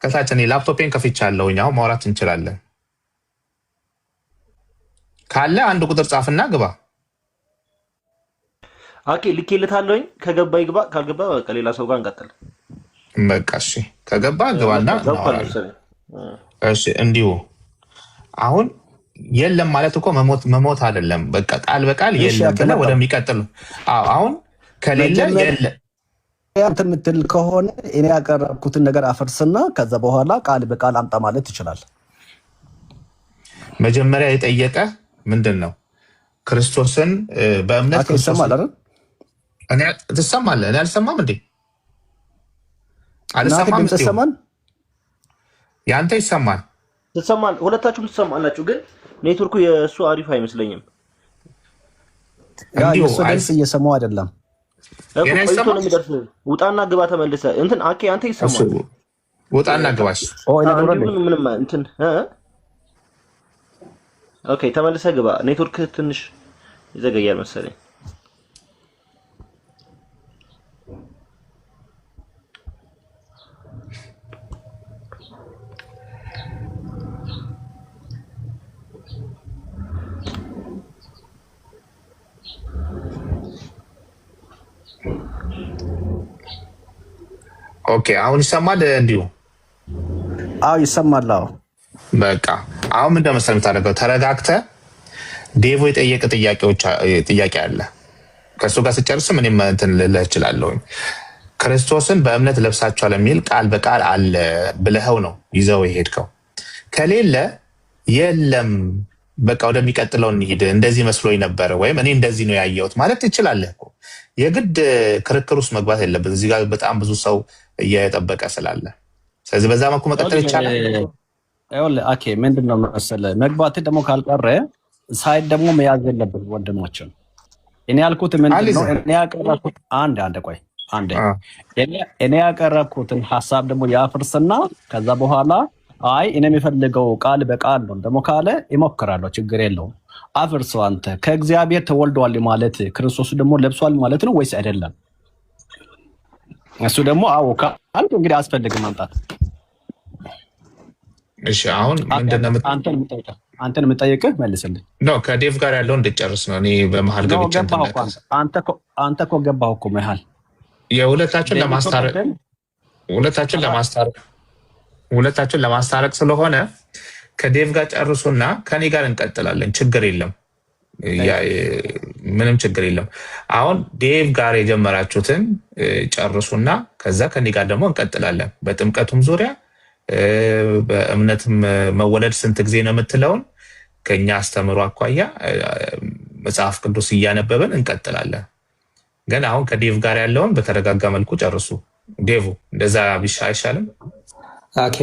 ከታች እኔ ላፕቶፔን ከፍቻለሁ፣ አሁን ማውራት እንችላለን። ካለ አንድ ቁጥር ጻፍና ግባ። ኦኬ ልኬልታለሁኝ። ከገባ ይግባ፣ ካልገባ በቃ ሌላ ሰው ጋር እንቀጥል። በቃ እሺ ከገባ ግባና እናወራለን። እሺ እንዲሁ አሁን የለም ማለት እኮ መሞት አይደለም። በቃ ቃል በቃል የለም ብለህ ወደሚቀጥል። አሁን ከሌለ የለ አንተ የምትል ከሆነ እኔ ያቀረብኩትን ነገር አፈርስና ከዛ በኋላ ቃል በቃል አምጣ ማለት ይችላል። መጀመሪያ የጠየቀ ምንድን ነው? ክርስቶስን በእምነት ይሰማል አይደል? እኔ ትሰማለህ? እኔ አልሰማም እንዴ? አልሰማም። ትሰማል? ያንተ ይሰማል። ትሰማል። ሁለታችሁም ትሰማላችሁ፣ ግን ኔትወርኩ የእሱ አሪፍ አይመስለኝም። እሱ ድምፅ እየሰማው አይደለም። ውጣና ግባ ተመልሰ እንትን አኬ አንተ ይሰማል። ውጣና ግባሽ። ምንም እንትን ኦኬ ተመልሰ ግባ። ኔትወርክ ትንሽ ይዘገያል መሰለኝ። ኦኬ አሁን ይሰማል። እንዲሁ አዎ ይሰማል። አዎ በቃ አሁን ምን እንደመሰለህ የምታደርገው ተረጋግተህ ዴቮ የጠየቀ ጥያቄ አለ። ከእሱ ጋር ስጨርስ እኔም እንትን ልልህ እችላለሁ። ክርስቶስን በእምነት ለብሳችኋል የሚል ቃል በቃል አለ ብለኸው ነው ይዘው የሄድከው። ከሌለ የለም በቃ ወደሚቀጥለው እንሂድ፣ እንደዚህ መስሎኝ ነበረ ወይም እኔ እንደዚህ ነው ያየሁት ማለት ትችላለህ እኮ። የግድ ክርክር ውስጥ መግባት የለብን። እዚህ ጋር በጣም ብዙ ሰው እየጠበቀ ስላለ፣ ስለዚህ በዛ መልኩ መቀጠል ይቻላል። ኦኬ ምንድን ነው መሰለህ መግባት ደግሞ ካልቀረ ሳይድ ደግሞ መያዝ የለብን ወንድሞችን። እኔ ያልኩት ምንድን ነው እኔ ያቀረብኩት እኔ ያቀረብኩትን ሀሳብ ደግሞ ያፍርስና ከዛ በኋላ አይ እኔ የሚፈልገው ቃል በቃል ነው ደግሞ ካለ ይሞክራለሁ፣ ችግር የለውም። አፍርሰው አንተ ከእግዚአብሔር ተወልደዋል ማለት ክርስቶስ ደግሞ ለብሷል ማለት ነው ወይስ አይደለም? እሱ ደግሞ አዎ ካል እንግዲህ አስፈልግም ማምጣት። እሺ አሁን ምንድነው አንተን የምጠይቅህ መልስልኝ። ነው ከዴቭ ጋር ያለው እንድጨርስ ነው። እኔ በመሀል ገብቼ አንተ እኮ ገባህ እኮ መሀል የሁለታችሁን ለማስታረቅ ስለሆነ ከዴቭ ጋር ጨርሱና ከኔ ጋር እንቀጥላለን። ችግር የለም፣ ምንም ችግር የለም። አሁን ዴቭ ጋር የጀመራችሁትን ጨርሱና ከዛ ከኔ ጋር ደግሞ እንቀጥላለን። በጥምቀቱም ዙሪያ በእምነትም መወለድ ስንት ጊዜ ነው የምትለውን ከኛ አስተምሮ አኳያ መጽሐፍ ቅዱስ እያነበብን እንቀጥላለን። ግን አሁን ከዴቭ ጋር ያለውን በተረጋጋ መልኩ ጨርሱ። ዴቭ እንደዛ ቢሻ አይሻልም? ኦኬ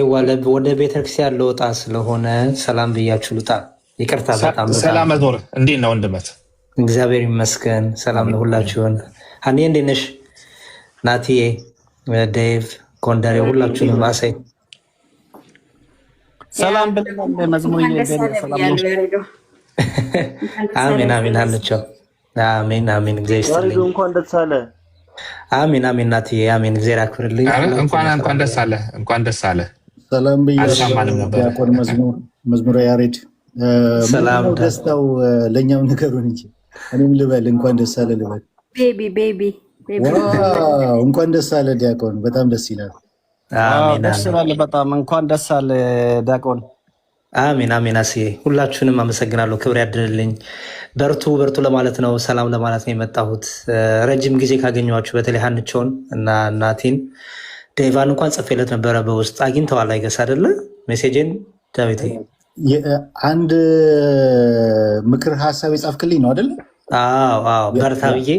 ወደ ቤተክርስቲያን ልወጣ ስለሆነ ሰላም ብያችሁ ልውጣ። ይቅርታ በጣም ሰላም ዞር። እንዴት ነው ወንድመት? እግዚአብሔር ይመስገን ሰላም ለሁላችሁ ይሁን። ሀኒ እንዴት ነሽ? ናቲዬ፣ ዴቭ፣ ጎንደሬ ሁላችሁንም አሳይ ሰላም ብለናል። መዝሙር አሜን አሜን አንቸው አሜን አሜን። እግዚአብሔር እንኳን ደስ አለ። አሜን አሜን። ናትዬ አሜን። እግዚአብሔር ያክብርልኝ። እንኳን ደስ አለ። እንኳን ደስ አለ። ሰላም ዲያቆን መዝሙረ ያሬድ ሰላም። ደስታው ለእኛም ንገሩን እንጂ እኔም ልበል እንኳን ደስ አለ ልበል። ቤቢ እንኳን ደስ አለ ዲያቆን። በጣም ደስ ይላል። ደስ ይላል በጣም እንኳን ደስ አለ ዲያቆን። አሜን አሜን። አስዬ ሁላችሁንም አመሰግናለሁ። ክብር ያድርልኝ። በርቱ ለማለት ነው፣ ሰላም ለማለት ነው የመጣሁት። ረጅም ጊዜ ካገኘኋችሁ በተለይ ሀንቸውን እና እናቴን ዴቫን እንኳን ጽፌለት ነበረ በውስጥ አግኝተዋል። አይገስ አይደለ ሜሴጅን ዳዊት አንድ ምክር ሀሳብ የጻፍክልኝ ነው አይደለ? አዎ በርታ ብዬ።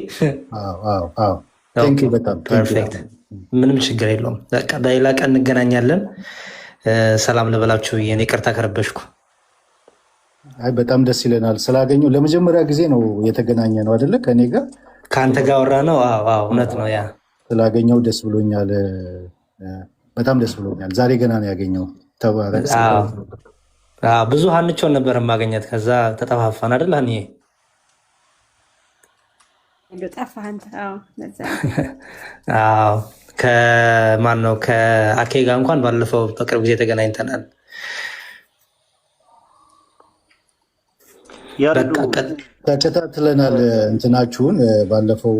ፐርፌክት፣ ምንም ችግር የለውም። በሌላ ቀን እንገናኛለን። ሰላም ልበላችሁ ብዬ እኔ ይቅርታ ከረበሽኩ። አይ በጣም ደስ ይለናል ስላገኘው። ለመጀመሪያ ጊዜ ነው የተገናኘ ነው አይደለ? ከኔ ጋር ከአንተ ጋር ወራ ነው። እውነት ነው። ያ ስላገኘው ደስ ብሎኛል። በጣም ደስ ብሎኛል። ዛሬ ገና ነው ያገኘው። ተባረክ። ብዙ ሀንቾን ነበር ማገኘት። ከዛ ተጠፋፋን አይደል? ሀኒ ጠፋህ አንተ። ከማን ነው ከአኬ ጋር እንኳን ባለፈው በቅርብ ጊዜ ተገናኝተናል። ተከታትለናል እንትናችሁን ባለፈው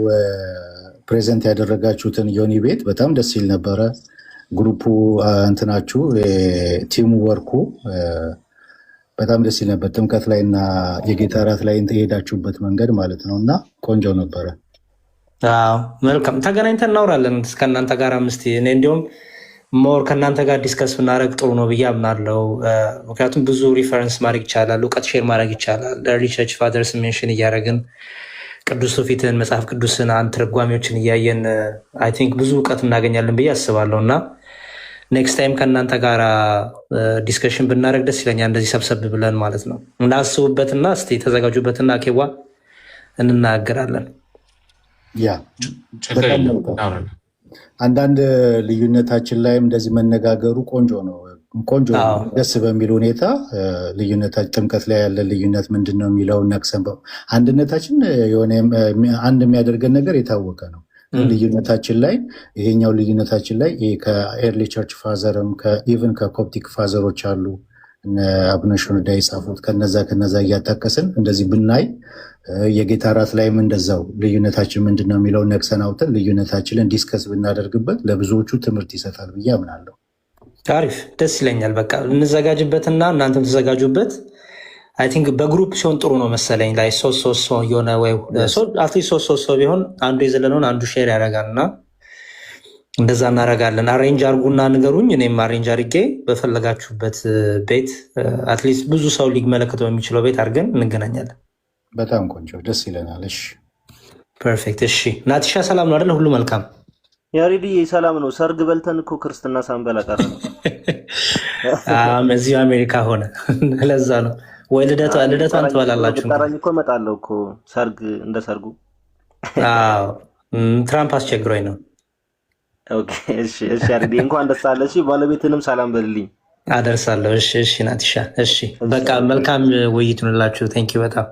ፕሬዘንት ያደረጋችሁትን ዮኒ ቤት በጣም ደስ ይል ነበረ። ግሩፑ እንትናችሁ ቲሙ ወርኩ በጣም ደስ ይል ነበር። ጥምቀት ላይ እና የጌታ እራት ላይ የሄዳችሁበት መንገድ ማለት ነው እና ቆንጆ ነበረ። መልካም ተገናኝተን እናውራለን ከእናንተ ጋር አምስት እኔ እንዲሁም ሞር ከእናንተ ጋር ዲስከስ ብናደረግ ጥሩ ነው ብዬ አምናለው። ምክንያቱም ብዙ ሪፈረንስ ማድረግ ይቻላል፣ እውቀት ሼር ማድረግ ይቻላል። ኤርሊ ቸርች ፋዘርስ ሜንሽን እያደረግን ቅዱስ ፊትን መጽሐፍ ቅዱስን አንድ ትርጓሜዎችን እያየን አይ ቲንክ ብዙ እውቀት እናገኛለን ብዬ አስባለሁ እና ኔክስት ታይም ከእናንተ ጋር ዲስከሽን ብናደረግ ደስ ይለኛል። እንደዚህ ሰብሰብ ብለን ማለት ነው እናስቡበትና እስኪ ተዘጋጁበትና ኬዋ እንናገራለን። ያ አንዳንድ ልዩነታችን ላይም እንደዚህ መነጋገሩ ቆንጆ ነው። ደስ በሚል ሁኔታ ልዩነታችን ጥምቀት ላይ ያለ ልዩነት ምንድን ነው የሚለውን ነቅሰን አንድነታችን የሆነ አንድ የሚያደርገን ነገር የታወቀ ነው። ልዩነታችን ላይ ይሄኛው ልዩነታችን ላይ ከኤርሊ ቸርች ፋዘርም ኢቨን ከኮፕቲክ ፋዘሮች አሉ አቡነ ሽኖዳ የጻፉት ከነዛ እያጣቀስን እንደዚህ ብናይ የጌታ እራት ላይም እንደዛው ልዩነታችን ምንድን ነው የሚለውን ነቅሰን አውጥተን ልዩነታችንን ዲስከስ ብናደርግበት ለብዙዎቹ ትምህርት ይሰጣል ብዬ አምናለሁ። አሪፍ፣ ደስ ይለኛል። በቃ እንዘጋጅበትና እናንተም ተዘጋጁበት። አይ ቲንክ በግሩፕ ሲሆን ጥሩ ነው መሰለኝ። ላይ ሶስት ሰው የሆነ ወይ አትሊስት ሶስት ሰው ቢሆን አንዱ የዘለለውን አንዱ ሼር ያደርጋል እና እንደዛ እናደርጋለን። አሬንጅ አርጉና ንገሩኝ፣ እኔም አሬንጅ አድርጌ በፈለጋችሁበት ቤት አትሊስት ብዙ ሰው ሊመለከተው የሚችለው ቤት አድርገን እንገናኛለን። በጣም ቆንጆ፣ ደስ ይለናል። እሺ ፐርፌክት። እሺ ናቲሻ ሰላም ነው አይደለ? ሁሉ መልካም ያሬድዬ ሰላም ነው። ሰርግ በልተን እኮ ክርስትና ሳንበላ ቀረን። እዚሁ አሜሪካ ሆነ ለዛ ነው ወይ ልደቷን ትበላላችሁ? ጠራኝ እኮ እመጣለሁ እኮ ሰርግ እንደ ሰርጉ። ትራምፕ አስቸግሮኝ ነው። ኦኬ እሺ ያሬድዬ እንኳን ደስ አለ። እሺ ባለቤትንም ሰላም በልልኝ። አደርሳለሁ። እሺ ናቲሻ። እሺ በቃ መልካም ውይይት ሁንላችሁ። ቴንክ ዩ በጣም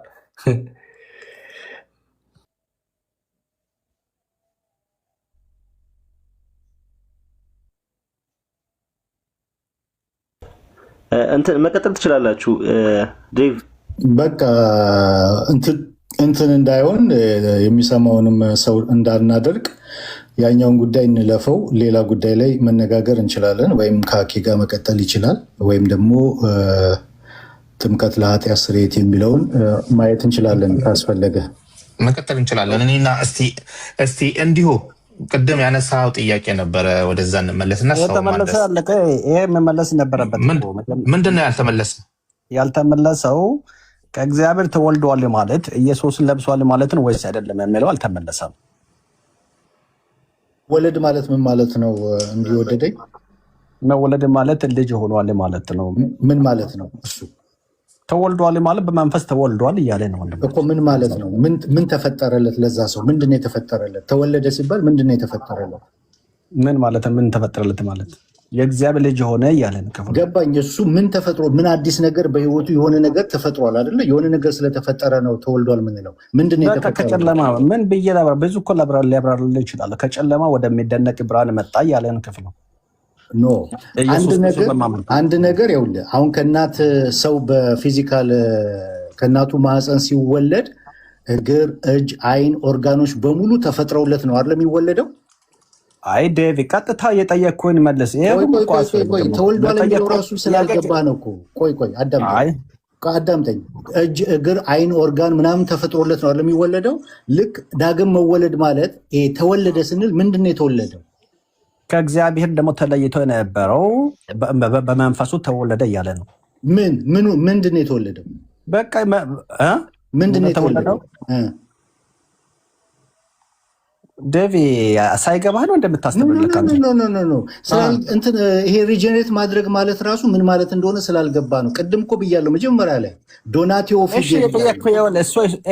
እንትን መቀጠል ትችላላችሁ ዴቭ። በቃ እንትን እንዳይሆን የሚሰማውንም ሰው እንዳናደርግ ያኛውን ጉዳይ እንለፈው። ሌላ ጉዳይ ላይ መነጋገር እንችላለን። ወይም ከአኬ ጋር መቀጠል ይችላል፣ ወይም ደግሞ ጥምቀት ለኃጢአት ስርየት የሚለውን ማየት እንችላለን። ካስፈለገ መቀጠል እንችላለን። እኔና እስቲ እንዲሁ ቅድም ያነሳው ጥያቄ ነበረ፣ ወደዛ እንመለስና የተመለሰ አለቀ። ይሄ መመለስ ነበረበት። ምንድን ነው ያልተመለሰ? ያልተመለሰው ከእግዚአብሔር ተወልዷል ማለት ኢየሱስን ለብሷል ማለት ነው ወይስ አይደለም የሚለው አልተመለሰም። ወለድ ማለት ምን ማለት ነው? እንዲወደደኝ መወለድ ማለት ልጅ ሆኗል ማለት ነው። ምን ማለት ነው እሱ? ተወልዷል ማለት በመንፈስ ተወልዷል እያለ ነው እኮ። ምን ማለት ነው? ምን ተፈጠረለት? ለዛ ሰው ምንድን ነው የተፈጠረለት? ተወለደ ሲባል ምንድን ነው የተፈጠረለት? ምን ማለት ምን ተፈጠረለት ማለት የእግዚአብሔር ልጅ ሆነ እያለ ነው። ገባኝ። እሱ ምን ተፈጥሮ ምን አዲስ ነገር በህይወቱ የሆነ ነገር ተፈጥሯል አይደለ? የሆነ ነገር ስለተፈጠረ ነው ተወልዷል ምንለው። ምንድን ነው የተፈጠረለት? ከጨለማ ምን ብዬ ብዙ እኮ ሊያብራራልህ ይችላል። ከጨለማ ወደሚደነቅ ብርሃን መጣ እያለ ነው ክፍሉ። ኖ አንድ ነገር ይኸውልህ፣ አሁን ከእናት ሰው በፊዚካል ከእናቱ ማህፀን ሲወለድ እግር፣ እጅ፣ አይን፣ ኦርጋኖች በሙሉ ተፈጥረውለት ነው አይደል የሚወለደው? አይ ዴቪ ቀጥታ የጠየቅኩህን መልስ። ተወልዷል የሚለው ራሱ ስላልገባ ነው እኮ። ቆይ አዳምጠኝ። እጅ፣ እግር፣ አይን፣ ኦርጋን ምናምን ተፈጥሮለት ነው አይደል የሚወለደው? ልክ ዳግም መወለድ ማለት ተወለደ ስንል ምንድን ነው የተወለደው? ከእግዚአብሔር ደግሞ ተለይቶ የነበረው በመንፈሱ ተወለደ እያለ ነው። ምንድን ነው የተወለደው? በቃ ምንድን ነው የተወለደው? ዴቪ ሳይገባህ ነው እንደምታስተምርልህ። ይሄ ሪጀኔሬት ማድረግ ማለት ራሱ ምን ማለት እንደሆነ ስላልገባ ነው። ቅድም እኮ ብያለሁ መጀመሪያ ላይ ዶናቴዎ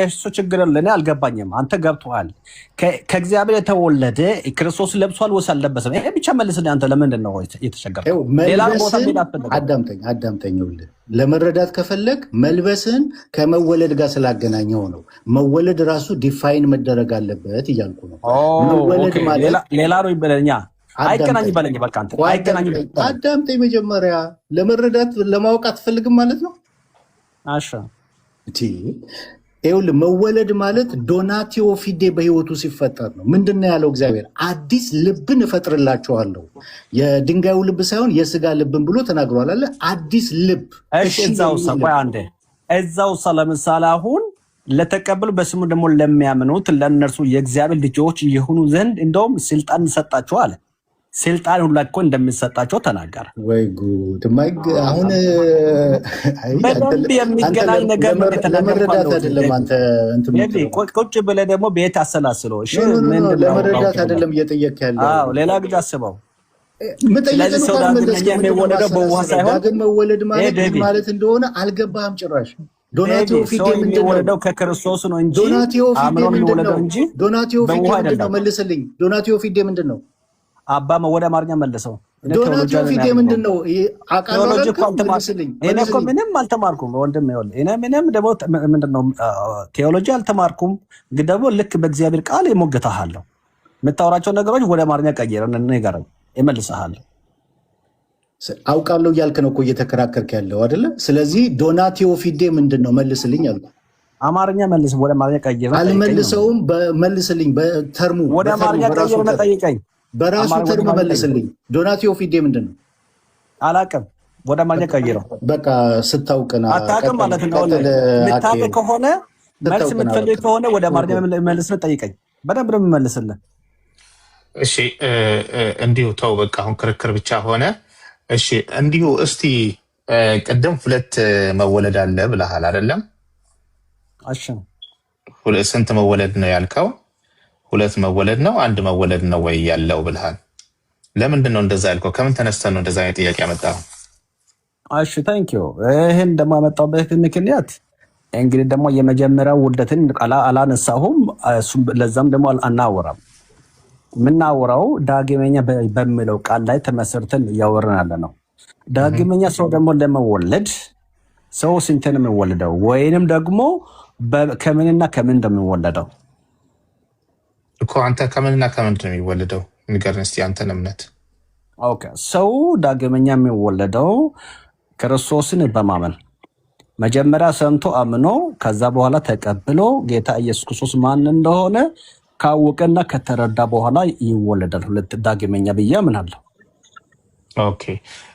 እሱ ችግር የለ። እኔ አልገባኝም፣ አንተ ገብቶሃል። ከእግዚአብሔር የተወለደ ክርስቶስ ለብሷል ወይስ አልለበሰም? ይሄ ብቻ መልስልኝ። አንተ ለምንድን ነው የተቸገርከው? አዳምጠኝ። ለመረዳት ከፈለግ መልበስን ከመወለድ ጋር ስላገናኘው ነው። መወለድ ራሱ ዲፋይን መደረግ አለበት እያልኩ ነው። መወለድ ማለት ሌላ ነው ይበለኛ አይገናኝ ይበለኝ። በቃ አንተ አይገናኝ አዳምጠኝ። መጀመሪያ ለመረዳት ለማወቅ አትፈልግም ማለት ነው። አሻ ይኸውልህ መወለድ ማለት ዶናቲዮ ፊዴ በህይወቱ ሲፈጠር ነው። ምንድን ነው ያለው እግዚአብሔር? አዲስ ልብን እፈጥርላችኋለሁ፣ የድንጋዩ ልብ ሳይሆን የስጋ ልብን ብሎ ተናግሯል አለ። አዲስ ልብ እዛው ለምሳሌ አሁን ለተቀበሉ በስሙ ደግሞ ለሚያምኑት ለእነርሱ የእግዚአብሔር ልጆች የሆኑ ዘንድ እንደውም ስልጣን ሰጣቸው አለ። ስልጣን ሁላ እኮ እንደሚሰጣቸው ተናገረ። ወይ ጉድ! አሁን በደንብ የሚገናኝ ነገር ለመረዳት አይደለም። አንተ ቁጭ ብለህ ደግሞ ቤት አሰላስለው። እሺ ለመረዳት አይደለም እየጠየቅህ ያለው። ሌላ ጊዜ አስበው። ስለዚህ ሰው ዳግመኛ የሚወለደው በውሃ ሳይሆን ዳግም መወለድ ማለት እንደሆነ አልገባህም ጭራሽ። ዶናቲዮ ፊዴ ምንድነው? ከክርስቶስ ነው እንጂ ዶናቲዮ ፊዴ ምንድነው? ዶናቲዮ ፊዴ ምንድነው? መልስልኝ። ዶናቲዮ ፊዴ ምንድነው? አባ ወደ አማርኛ መልሰው። ዶናቲዮ ፊዴ ምንድነው? እኔ እኮ ምንም አልተማርኩም ወንድም። እኔ ምንም ደግሞ ምንድነው ቴዎሎጂ አልተማርኩም። ግን ደግሞ ልክ በእግዚአብሔር ቃል የሞገታሃለሁ። የምታወራቸው ነገሮች ወደ አማርኛ ቀይረን ንገረኝ፣ እመልስሃለሁ። አውቃለሁ እያልክ ነው እኮ እየተከራከርክ ያለው አይደለ? ስለዚህ ዶናቲዮ ፊዴ ምንድነው? መልስልኝ አልኩ። አማርኛ መልስ፣ ወደ አማርኛ ቀይረን። አልመልሰውም። መልስልኝ በተርሙ ወደ አማርኛ ቀይረን ጠይቀኝ። በራሱ ተርም መልስልኝ። ዶናቲዮ ፊዴ ምንድን ነው? አላውቅም። ወደ አማርኛ ቀይረው። በቃ ስታውቅና አታውቅም ማለት ነው። የምታውቅ ከሆነ መልስ የምትፈልግ ከሆነ ወደ አማርኛ መልስ ጠይቀኝ። በደንብ ነው የምመልስልህ። እሺ እንዲሁ ተው በቃ አሁን ክርክር ብቻ ሆነ። እሺ እንዲሁ እስቲ ቅድም ሁለት መወለድ አለ ብለሃል አይደለም? እሺ ስንት መወለድ ነው ያልከው? ሁለት መወለድ ነው አንድ መወለድ ነው ወይ ያለው ብለሃል። ለምንድን ነው እንደዛ ያልከው? ከምን ተነስተን ነው እንደዛ አይነት ጥያቄ ያመጣው? እሺ ታንኪዩ። ይሄን ደግሞ ያመጣበት ምክንያት እንግዲህ ደግሞ የመጀመሪያው ውልደትን አላነሳሁም። ለዛም ደግሞ አናወራም። የምናወራው ዳግመኛ በሚለው ቃል ላይ ተመሰርተን እያወራን ያለ ነው። ዳግመኛ ሰው ደግሞ ለመወለድ ሰው ስንት ነው የሚወለደው? ወይንም ደግሞ ከምንና ከምን እንደሚወለደው እኮ አንተ ከምንና ከምን ነው የሚወለደው? ንገረን እስቲ አንተን እምነት። ኦኬ ሰው ዳግመኛ የሚወለደው ክርስቶስን በማመን መጀመሪያ ሰምቶ አምኖ ከዛ በኋላ ተቀብሎ ጌታ ኢየሱስ ክርስቶስ ማን እንደሆነ ካወቀና ከተረዳ በኋላ ይወለዳል። ሁለት ዳግመኛ ብዬ አምናለሁ። ኦኬ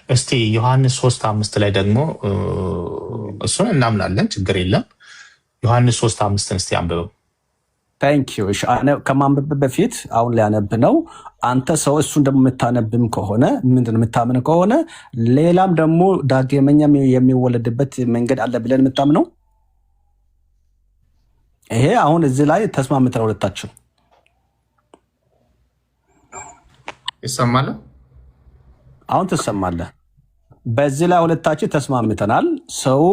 እስቲ ዮሐንስ 3:5 ላይ ደግሞ እሱን እናምናለን፣ ችግር የለም። ዮሐንስ 3:5 እስቲ አንብበው። ታንኪዩ። ከማንበብ በፊት አሁን ሊያነብ ነው። አንተ ሰው እሱን ደግሞ የምታነብም ከሆነ ምንድን የምታምን ከሆነ ሌላም ደግሞ ዳግመኛ የሚወለድበት መንገድ አለ ብለን የምታምነው ይሄ አሁን እዚህ ላይ ተስማምተን ሁለታችን ይሰማል። አሁን ትሰማለህ። በዚህ ላይ ሁለታችን ተስማምተናል። ሰው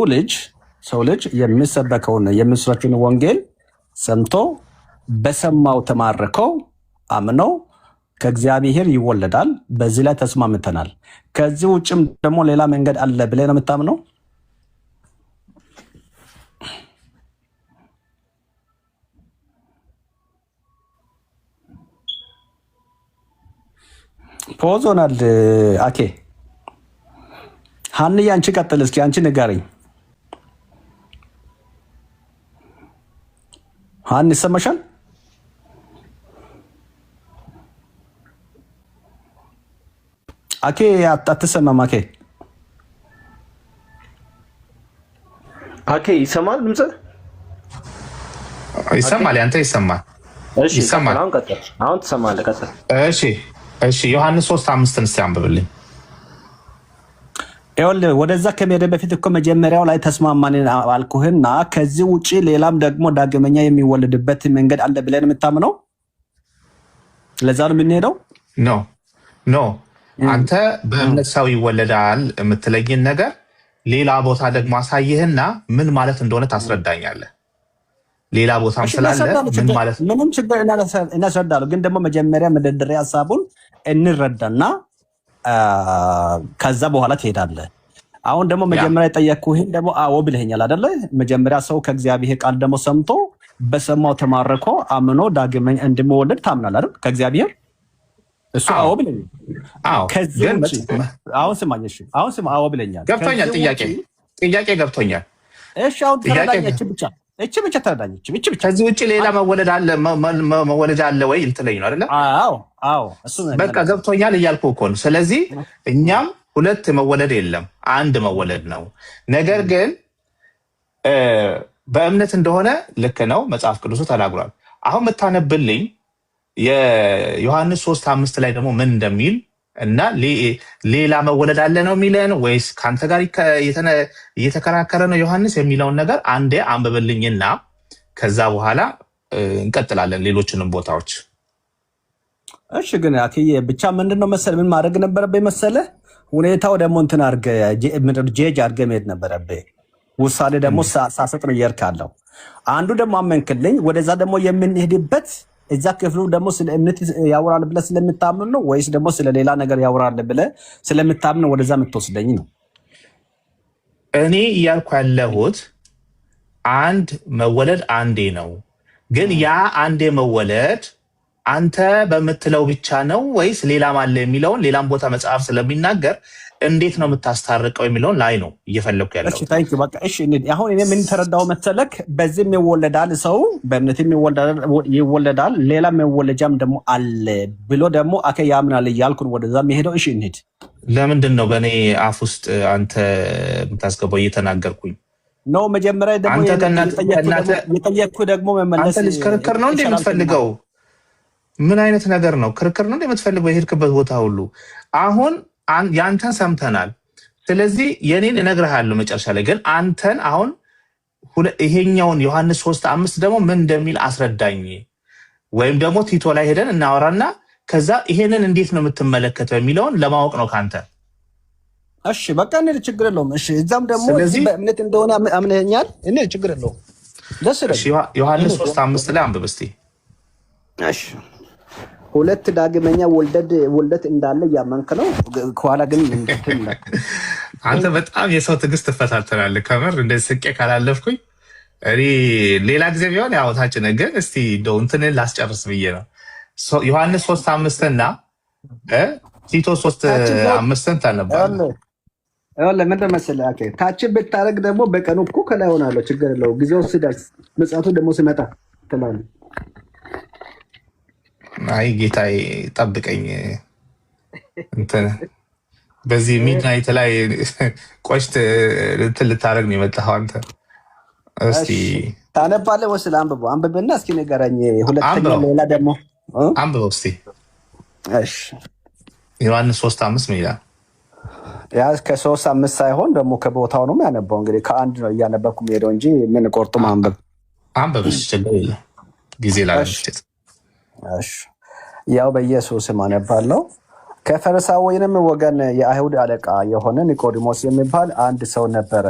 ልጅ የሚሰበከውን የምስራችን ወንጌል ሰምቶ በሰማው ተማርከው አምነው ከእግዚአብሔር ይወለዳል። በዚህ ላይ ተስማምተናል። ከዚህ ውጭም ደግሞ ሌላ መንገድ አለ ብለህ ነው የምታምነው? ፖዝ ሆናል። አኬ ሀንዬ አንቺ ቀጥል እስኪ፣ አንቺ ንገረኝ። ሀን ይሰማሻል? አኬ አትሰማም? አኬ ይሰማል? ድምጽ ይሰማል? ያንተ ይሰማል? እሺ ይሰማል። አሁን ቀጥል። አሁን ትሰማለህ? ቀጥል። እሺ ዮሐንስ 3:5 እስቲ አንብብልኝ። ይኸውልህ ወደዛ ከመሄድ በፊት እኮ መጀመሪያው ላይ ተስማማን አልኩህና ከዚህ ውጪ ሌላም ደግሞ ዳግመኛ የሚወለድበት መንገድ አለ ብለን የምታምነው ለዛ ነው የምንሄደው? ኖ አንተ በእምነት ሰው ይወለዳል የምትለይን ነገር ሌላ ቦታ ደግሞ አሳይህና ምን ማለት እንደሆነ ታስረዳኛለህ። ሌላ ቦታም ስላለ ምን ማለት ምንም ችግር እናስረዳለሁ። ግን ደግሞ መጀመሪያ መደርደሪያ ሀሳቡን እንረዳና ከዛ በኋላ ትሄዳለህ። አሁን ደግሞ መጀመሪያ የጠየቅኩህ ይሄን ደግሞ አዎ ብለኸኛል አይደለ? መጀመሪያ ሰው ከእግዚአብሔር ቃል ደግሞ ሰምቶ በሰማው ተማርኮ አምኖ ዳግመኛ እንደሚወለድ ታምናል አይደል? ከእግዚአብሔር እሱ አዎ ብለኛል። አዎ ከዚህ ግን ውጪ አሁን ስማኝ፣ እሺ አሁን ስማ፣ አዎ ብለኛል። ገብቶኛል። ጥያቄ ገብቶኛል። እሺ አሁን ተረዳኝ። እቺ ብቻ ተረዳኝ። እቺ ብቻ። ከዚህ ውጭ ሌላ መወለድ አለ ወይ ልትለኝ ነው አይደለ? አዎ እሱ በቃ ገብቶኛል እያልኩ እኮ ነው። ስለዚህ እኛም ሁለት መወለድ የለም አንድ መወለድ ነው። ነገር ግን በእምነት እንደሆነ ልክ ነው፣ መጽሐፍ ቅዱሱ ተናግሯል። አሁን የምታነብልኝ የዮሐንስ 3:5 ላይ ደግሞ ምን እንደሚል እና ሌላ መወለድ አለ ነው የሚለን ወይስ ከአንተ ጋር እየተከራከረ ነው ዮሐንስ የሚለውን ነገር አንዴ አንብብልኝና ከዛ በኋላ እንቀጥላለን ሌሎችንም ቦታዎች። እሺ ግን አትዬ ብቻ ምንድነው መሰለህ ምን ማድረግ ነበረብህ መሰለህ? ሁኔታው ደግሞ እንትን ጄጅ አድርገህ መሄድ ነበረብህ። ውሳኔ ደግሞ ሳሰጥ ነው እየሄድክ አንዱ ደግሞ አመንክልኝ። ወደዛ ደግሞ የምንሄድበት እዛ ክፍሉ ደግሞ ስለ እምነት ያወራል ብለህ ስለምታምን ነው ወይስ ደግሞ ስለ ሌላ ነገር ያወራል ብለህ ስለምታምን ነው ወደዛ የምትወስደኝ ነው? እኔ እያልኩ ያለሁት አንድ መወለድ አንዴ ነው። ግን ያ አንዴ መወለድ አንተ በምትለው ብቻ ነው ወይስ ሌላም አለ የሚለውን ሌላም ቦታ መጽሐፍ ስለሚናገር እንዴት ነው የምታስታርቀው የሚለውን ላይ ነው እየፈለግኩ ያለው። እሺ ታንኪ በቃ እሺ። አሁን እኔ ምን ተረዳው መሰለክ፣ በዚህም ይወለዳል ሰው በእምነትም ይወለዳል ሌላ መወለጃም ደግሞ አለ ብሎ ደግሞ አከ ያምናል እያልኩን ወደዛ የሚሄደው። እሺ እንሂድ። ለምንድን ነው በእኔ አፍ ውስጥ አንተ የምታስገባው እየተናገርኩኝ ነው? መጀመሪያ ደግሞ የጠየቅኩ ደግሞ መመለስ አንተ ልጅ ክርክር ነው እንደ የምትፈልገው? ምን አይነት ነገር ነው? ክርክር ነው እንደ የምትፈልገው? የሄድክበት ቦታ ሁሉ አሁን ያንተን ሰምተናል። ስለዚህ የኔን እነግርሃለሁ መጨረሻ ላይ። ግን አንተን አሁን ይሄኛውን ዮሐንስ 3:5 ደግሞ ምን እንደሚል አስረዳኝ። ወይም ደግሞ ቲቶ ላይ ሄደን እናወራና ከዛ ይሄንን እንዴት ነው የምትመለከተው የሚለውን ለማወቅ ነው ካንተ። እሺ በቃ እኔ ችግር የለውም። እሺ እዛም ደግሞ በእምነት እንደሆነ አምነኛል። እኔ ችግር የለውም። ደስ ይላል። ዮሐንስ 3:5 ላይ አንብብ እስቲ። እሺ ሁለት ዳግመኛ ውልደት እንዳለ እያመንክ ነው። ከኋላ ግን አንተ በጣም የሰው ትዕግስት ትፈታተናለህ። ከምር እንደዚህ ስቄ ካላለፍኩኝ እኔ ሌላ ጊዜ ቢሆን ያው ታጭነ። ግን እስቲ እንደው እንትንን ላስጨርስ ብዬ ነው። ዮሐንስ 3:5 እና ቲቶ 3:5 ታነባለህ። ምንድን መሰለህ ታችን ብታደርግ ደግሞ በቀኑ እኮ ከላይ ሆናለሁ። ችግር የለውም። ጊዜው ሲደርስ ምጽአቱ ደግሞ ሲመጣ ትላለህ። አይ ጌታዬ ጠብቀኝ። እንትን በዚህ ሚድናይት ላይ ቆሽት እንትን ልታደርግ ነው የመጣኸው አንተ። እስቲ ታነባለህ ወይስ አንብብና እስኪ ንገረኝ። ሁለተኛ ሌላ ደግሞ አንብበው እስቲ። እሺ ዮሐንስ 3:5 ምን ይላል? ያ ከ3:5 ሳይሆን ደግሞ ከቦታው ነው ያነበው። እንግዲህ ከአንድ ነው እያነበብኩ የምሄደው እንጂ ምን ቆርጦ አንብብ። እሺ ችግር የለም ጊዜ ላለመስጠት። እሺ ያው በኢየሱስ ስም አነባለሁ። ከፈሪሳውያንም ወገን የአይሁድ አለቃ የሆነ ኒቆዲሞስ የሚባል አንድ ሰው ነበረ።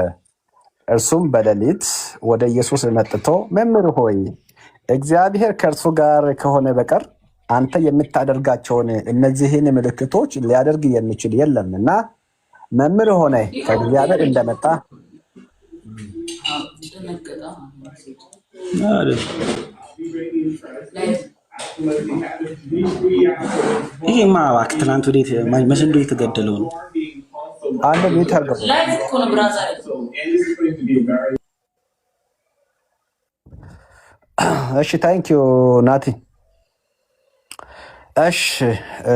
እርሱም በሌሊት ወደ ኢየሱስ መጥቶ መምህር ሆይ እግዚአብሔር ከእርሱ ጋር ከሆነ በቀር አንተ የምታደርጋቸውን እነዚህን ምልክቶች ሊያደርግ የሚችል የለምና መምህር ሆነ ከእግዚአብሔር እንደመጣ ይሄማ እባክህ ትናንት ወዴት መሰንዶ የተገደለው ነው? አንድ ቤት አርገው። እሺ ታንኪዩ ናቲ። እሺ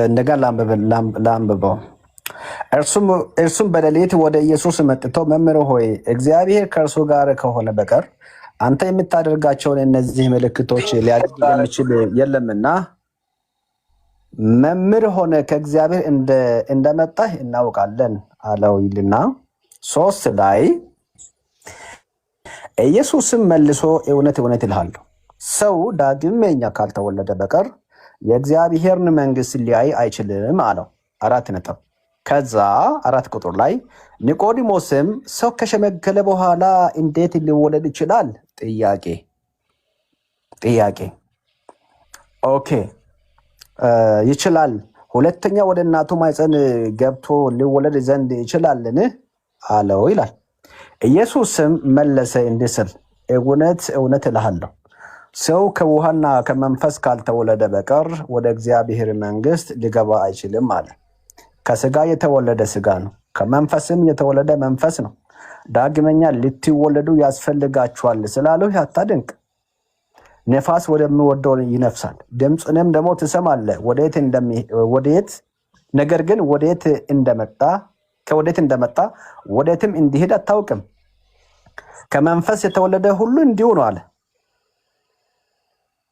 እንደገና ላንብበው። እርሱም በሌሊት ወደ ኢየሱስ መጥቶ መምህር ሆይ እግዚአብሔር ከእርሱ ጋር ከሆነ በቀር አንተ የምታደርጋቸውን እነዚህ ምልክቶች ሊያደርግ የሚችል የለምና መምህር ሆነ ከእግዚአብሔር እንደመጣህ እናውቃለን አለው ይልና 3 ላይ ኢየሱስም መልሶ እውነት እውነት እልሃለሁ ሰው ዳግመኛ ካልተወለደ በቀር የእግዚአብሔርን መንግሥት ሊያይ አይችልም አለው። 4 ነጥብ። ከዛ 4 ቁጥር ላይ ኒቆዲሞስም ሰው ከሸመገለ በኋላ እንዴት ሊወለድ ይችላል? ጥያቄ። ኦኬ ይችላል። ሁለተኛ ወደ እናቱ ማኅፀን ገብቶ ሊወለድ ዘንድ ይችላልን? አለው ይላል። ኢየሱስም መለሰ እንዲህ ሲል እውነት እውነት እልሃለሁ ሰው ከውሃና ከመንፈስ ካልተወለደ በቀር ወደ እግዚአብሔር መንግሥት ሊገባ አይችልም አለ። ከስጋ የተወለደ ስጋ ነው፣ ከመንፈስም የተወለደ መንፈስ ነው። ዳግመኛ ልትወለዱ ያስፈልጋችኋል ስላለው አታድንቅ። ነፋስ ወደሚወደው ይነፍሳል፣ ድምፁንም ደግሞ ትሰማለህ፣ ወዴት ነገር ግን ከወዴት እንደመጣ ወዴትም እንዲሄድ አታውቅም። ከመንፈስ የተወለደ ሁሉ እንዲሁ ነው አለ።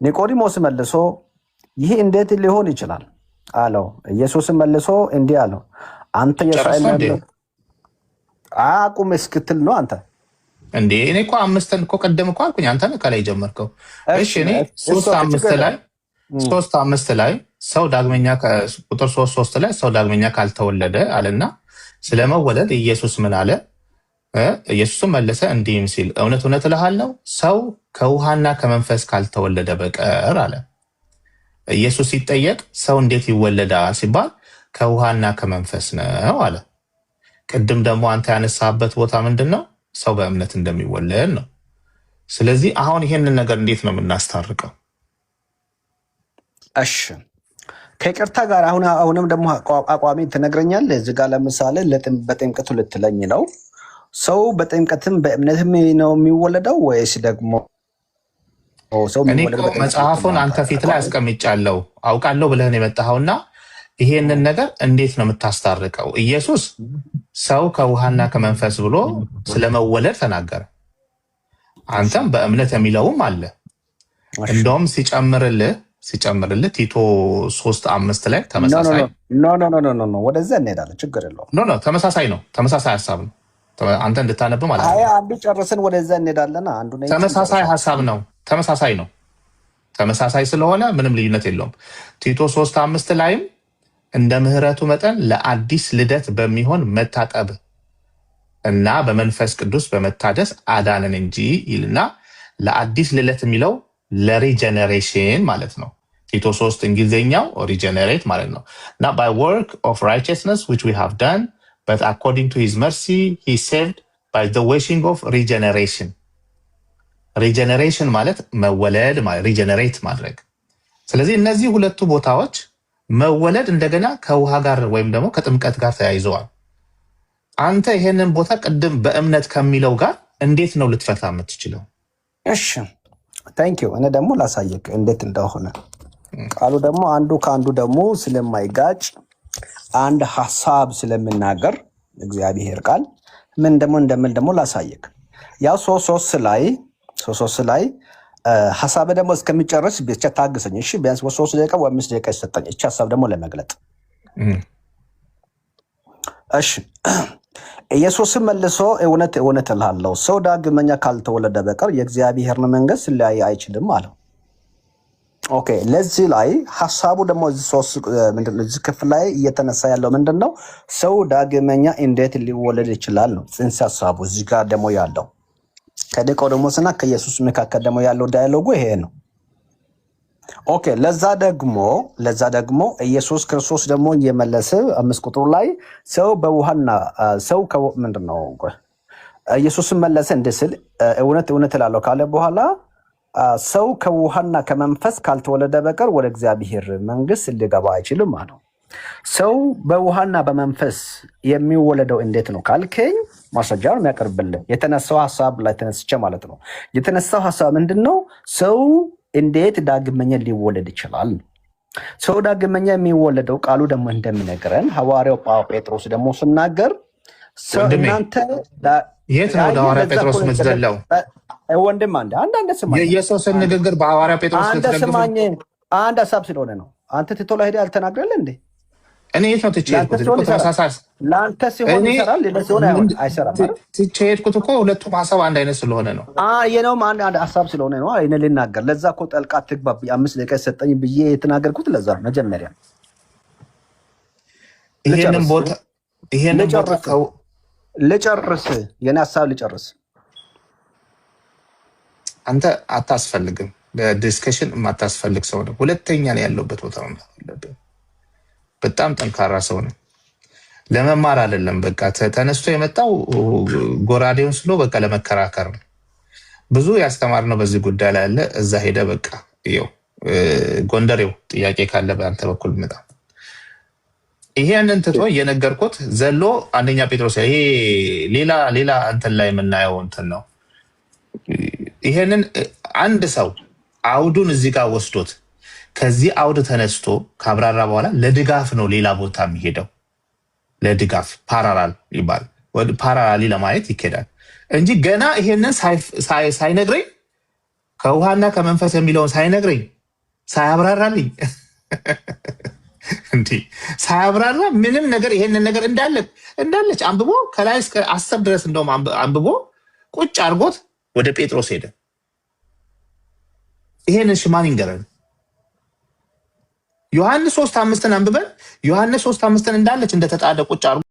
ኒቆዲሞስ መልሶ ይህ እንዴት ሊሆን ይችላል አለው። ኢየሱስም መልሶ እንዲህ አለው፣ አንተ የእስራኤል ነህ አቁም እስክትል ነው አንተ እንዴ? እኔ እኮ አምስትን እኮ ቀደም እኮ አልኩኝ፣ አንተ ነህ ከላይ ጀመርከው። እሺ እኔ 3:5 ላይ ሰው ዳግመኛ ቁጥር 3:3 ላይ ሰው ዳግመኛ ካልተወለደ አለና ስለመወለድ ኢየሱስ ምን አለ? ኢየሱስም መለሰ እንዲህም ሲል እውነት እውነት እልሃለሁ ሰው ከውሃና ከመንፈስ ካልተወለደ በቀር አለ። ኢየሱስ ሲጠየቅ ሰው እንዴት ይወለዳል ሲባል ከውሃና ከመንፈስ ነው አለ። ቅድም ደግሞ አንተ ያነሳበት ቦታ ምንድን ነው? ሰው በእምነት እንደሚወለድ ነው። ስለዚህ አሁን ይሄንን ነገር እንዴት ነው የምናስታርቀው? እሺ ከይቅርታ ጋር አሁንም ደግሞ አቋሚ ትነግረኛለህ። እዚህ ጋር ለምሳሌ በጥምቀቱ ልትለኝ ነው። ሰው በጥምቀትም በእምነትም ነው የሚወለደው ወይስ ደግሞ እኔ መጽሐፉን አንተ ፊት ላይ አስቀምጫለሁ አውቃለሁ ብለህን የመጣኸውና ይሄንን ነገር እንዴት ነው የምታስታርቀው? ኢየሱስ ሰው ከውሃና ከመንፈስ ብሎ ስለመወለድ ተናገረ። አንተም በእምነት የሚለውም አለ። እንደውም ሲጨምርልህ ቲቶ 3:5 ላይ ተመሳሳይ ወደዛ እንሄዳለን። ችግር የለውም። ተመሳሳይ ነው። ተመሳሳይ ሀሳብ ነው። አንተ እንድታነብ ማለት ነው። አንዱ ጨርስን ወደዛ እንሄዳለን። ተመሳሳይ ሀሳብ ነው። ተመሳሳይ ነው። ተመሳሳይ ስለሆነ ምንም ልዩነት የለውም። ቲቶ 3:5 ላይም እንደ ምሕረቱ መጠን ለአዲስ ልደት በሚሆን መታጠብ እና በመንፈስ ቅዱስ በመታደስ አዳንን እንጂ ይልና ለአዲስ ልደት የሚለው ለሪጀነሬሽን ማለት ነው። ቲቶ 3 እንግሊዝኛው ሪጀነሬት ማለት ነው እና by work of righteousness which we have done but according to his mercy he saved by the washing of regeneration. ሪጀነሬሽን ማለት መወለድ ማለት ሪጀነሬት ማድረግ። ስለዚህ እነዚህ ሁለቱ ቦታዎች መወለድ እንደገና ከውሃ ጋር ወይም ደግሞ ከጥምቀት ጋር ተያይዘዋል። አንተ ይሄንን ቦታ ቅድም በእምነት ከሚለው ጋር እንዴት ነው ልትፈታ የምትችለው? እሺ ታንኪዩ። እኔ ደግሞ ላሳየክ እንዴት እንደሆነ ቃሉ ደግሞ አንዱ ከአንዱ ደግሞ ስለማይጋጭ አንድ ሐሳብ ስለምናገር እግዚአብሔር ቃል ምን ደግሞ እንደምን ደግሞ ላሳየክ። ያው 3:3 ላይ ሐሳብ ደግሞ እስከሚጨርስ ብቻ ታግሰኝ እሺ። ቢያንስ 3 ደቂቃ ወይ 5 ደቂቃ ይሰጠኝ እቺ ሐሳብ ደግሞ ለመግለጥ። እሺ ኢየሱስም መልሶ እውነት እውነት እልሃለሁ ሰው ዳግመኛ ካልተወለደ በቀር የእግዚአብሔርን መንግሥት ሊያይ አይችልም አለው። ኦኬ ለዚህ ላይ ሐሳቡ ደግሞ እዚህ ክፍል ላይ እየተነሳ ያለው ምንድን ነው? ሰው ዳግመኛ እንዴት ሊወለድ ይችላል ነው ጽንሰ ሐሳቡ። እዚህ ጋር ደግሞ ያለው ከኒቆዲሞስና ከኢየሱስ መካከል ደግሞ ያለው ዳያሎጉ ይሄ ነው። ኦኬ ለዛ ደግሞ ኢየሱስ ክርስቶስ ደግሞ እየመለሰ 5 ቁጥሩ ላይ ሰው በውሃና ሰው ምንድን ነው ኢየሱስም መለሰ እንዲህ ሲል እውነት እውነት እላለሁ ካለ በኋላ ሰው ከውሃና ከመንፈስ ካልተወለደ በቀር ወደ እግዚአብሔር መንግሥት ሊገባ አይችልም አለው። ሰው በውሃና በመንፈስ የሚወለደው እንዴት ነው ካልከኝ ማስረጃ ነው የሚያቀርብልህ። የተነሳው ሐሳብ ላይ ተነስቼ ማለት ነው። የተነሳው ሐሳብ ምንድን ነው? ሰው እንዴት ዳግመኛ ሊወለድ ይችላል? ሰው ዳግመኛ የሚወለደው ቃሉ ደግሞ እንደሚነግረን ሐዋርያው ጴጥሮስ ደግሞ ሲናገር እናንተ የት ነው ሐዋርያ ጴጥሮስ ምትዘለው? ወንድም አንድ ስማኝ፣ የኢየሱስን ንግግር በሐዋርያ ጴጥሮስ ስማኝ። አንድ ሐሳብ ስለሆነ ነው። አንተ ትቶ ላይ ሄደህ አልተናገረልህ እንዴ? እኔ የት ነው ትቼ ሄድኩት? ለአንተ ሲሆን ይሰራል፣ ሌላ ሲሆን አይሰራም። ትቼ ሄድኩት እኮ ሁለቱም ሀሳብ አንድ አይነት ስለሆነ ነው። የነውም አንድ ሀሳብ ስለሆነ ነው። እኔ ልናገር ለዛ እኮ ጠልቃ ትግባ 5 ደቂቃ ሰጠኝ ብዬ የተናገርኩት ለዛ ነው። መጀመሪያ ይሄንን ቦታ ልጨርስ፣ የኔ ሀሳብ ልጨርስ። አንተ አታስፈልግም፣ ለዲስከሽን የማታስፈልግ ሰው ነው። ሁለተኛ ነው ያለበት ቦታ ነው። በጣም ጠንካራ ሰው ነው። ለመማር አይደለም። በቃ ተነስቶ የመጣው ጎራዴውን ስሎ በቃ ለመከራከር ነው። ብዙ ያስተማርነው በዚህ ጉዳይ ላይ አለ። እዛ ሄደ በቃ ይኸው ጎንደሬው ጥያቄ ካለ በአንተ በኩል መጣ። ይሄንን ትቶ እየነገርኩት ዘሎ አንደኛ ጴጥሮስ ይሄ ሌላ እንትን ላይ የምናየው እንትን ነው። ይሄንን አንድ ሰው አውዱን እዚህ ጋር ወስዶት ከዚህ አውድ ተነስቶ ካብራራ በኋላ ለድጋፍ ነው ሌላ ቦታ የሚሄደው። ለድጋፍ ፓራላል ይባል ፓራላሊ ለማየት ይኬዳል እንጂ ገና ይሄንን ሳይነግረኝ ከውሃና ከመንፈስ የሚለውን ሳይነግረኝ ሳያብራራልኝ እንዲ ሳያብራራ ምንም ነገር ይሄንን ነገር እንዳለች አንብቦ ከላይ እስከ 10 ድረስ እንደውም አንብቦ ቁጭ አድርጎት ወደ ጴጥሮስ ሄደ። ይሄንን ሽማን ይንገረን። ዮሐንስ 3:5 አንብበን ዮሐንስ 3:5 እንዳለች እንደተጣደ ቁጭ አድርጎ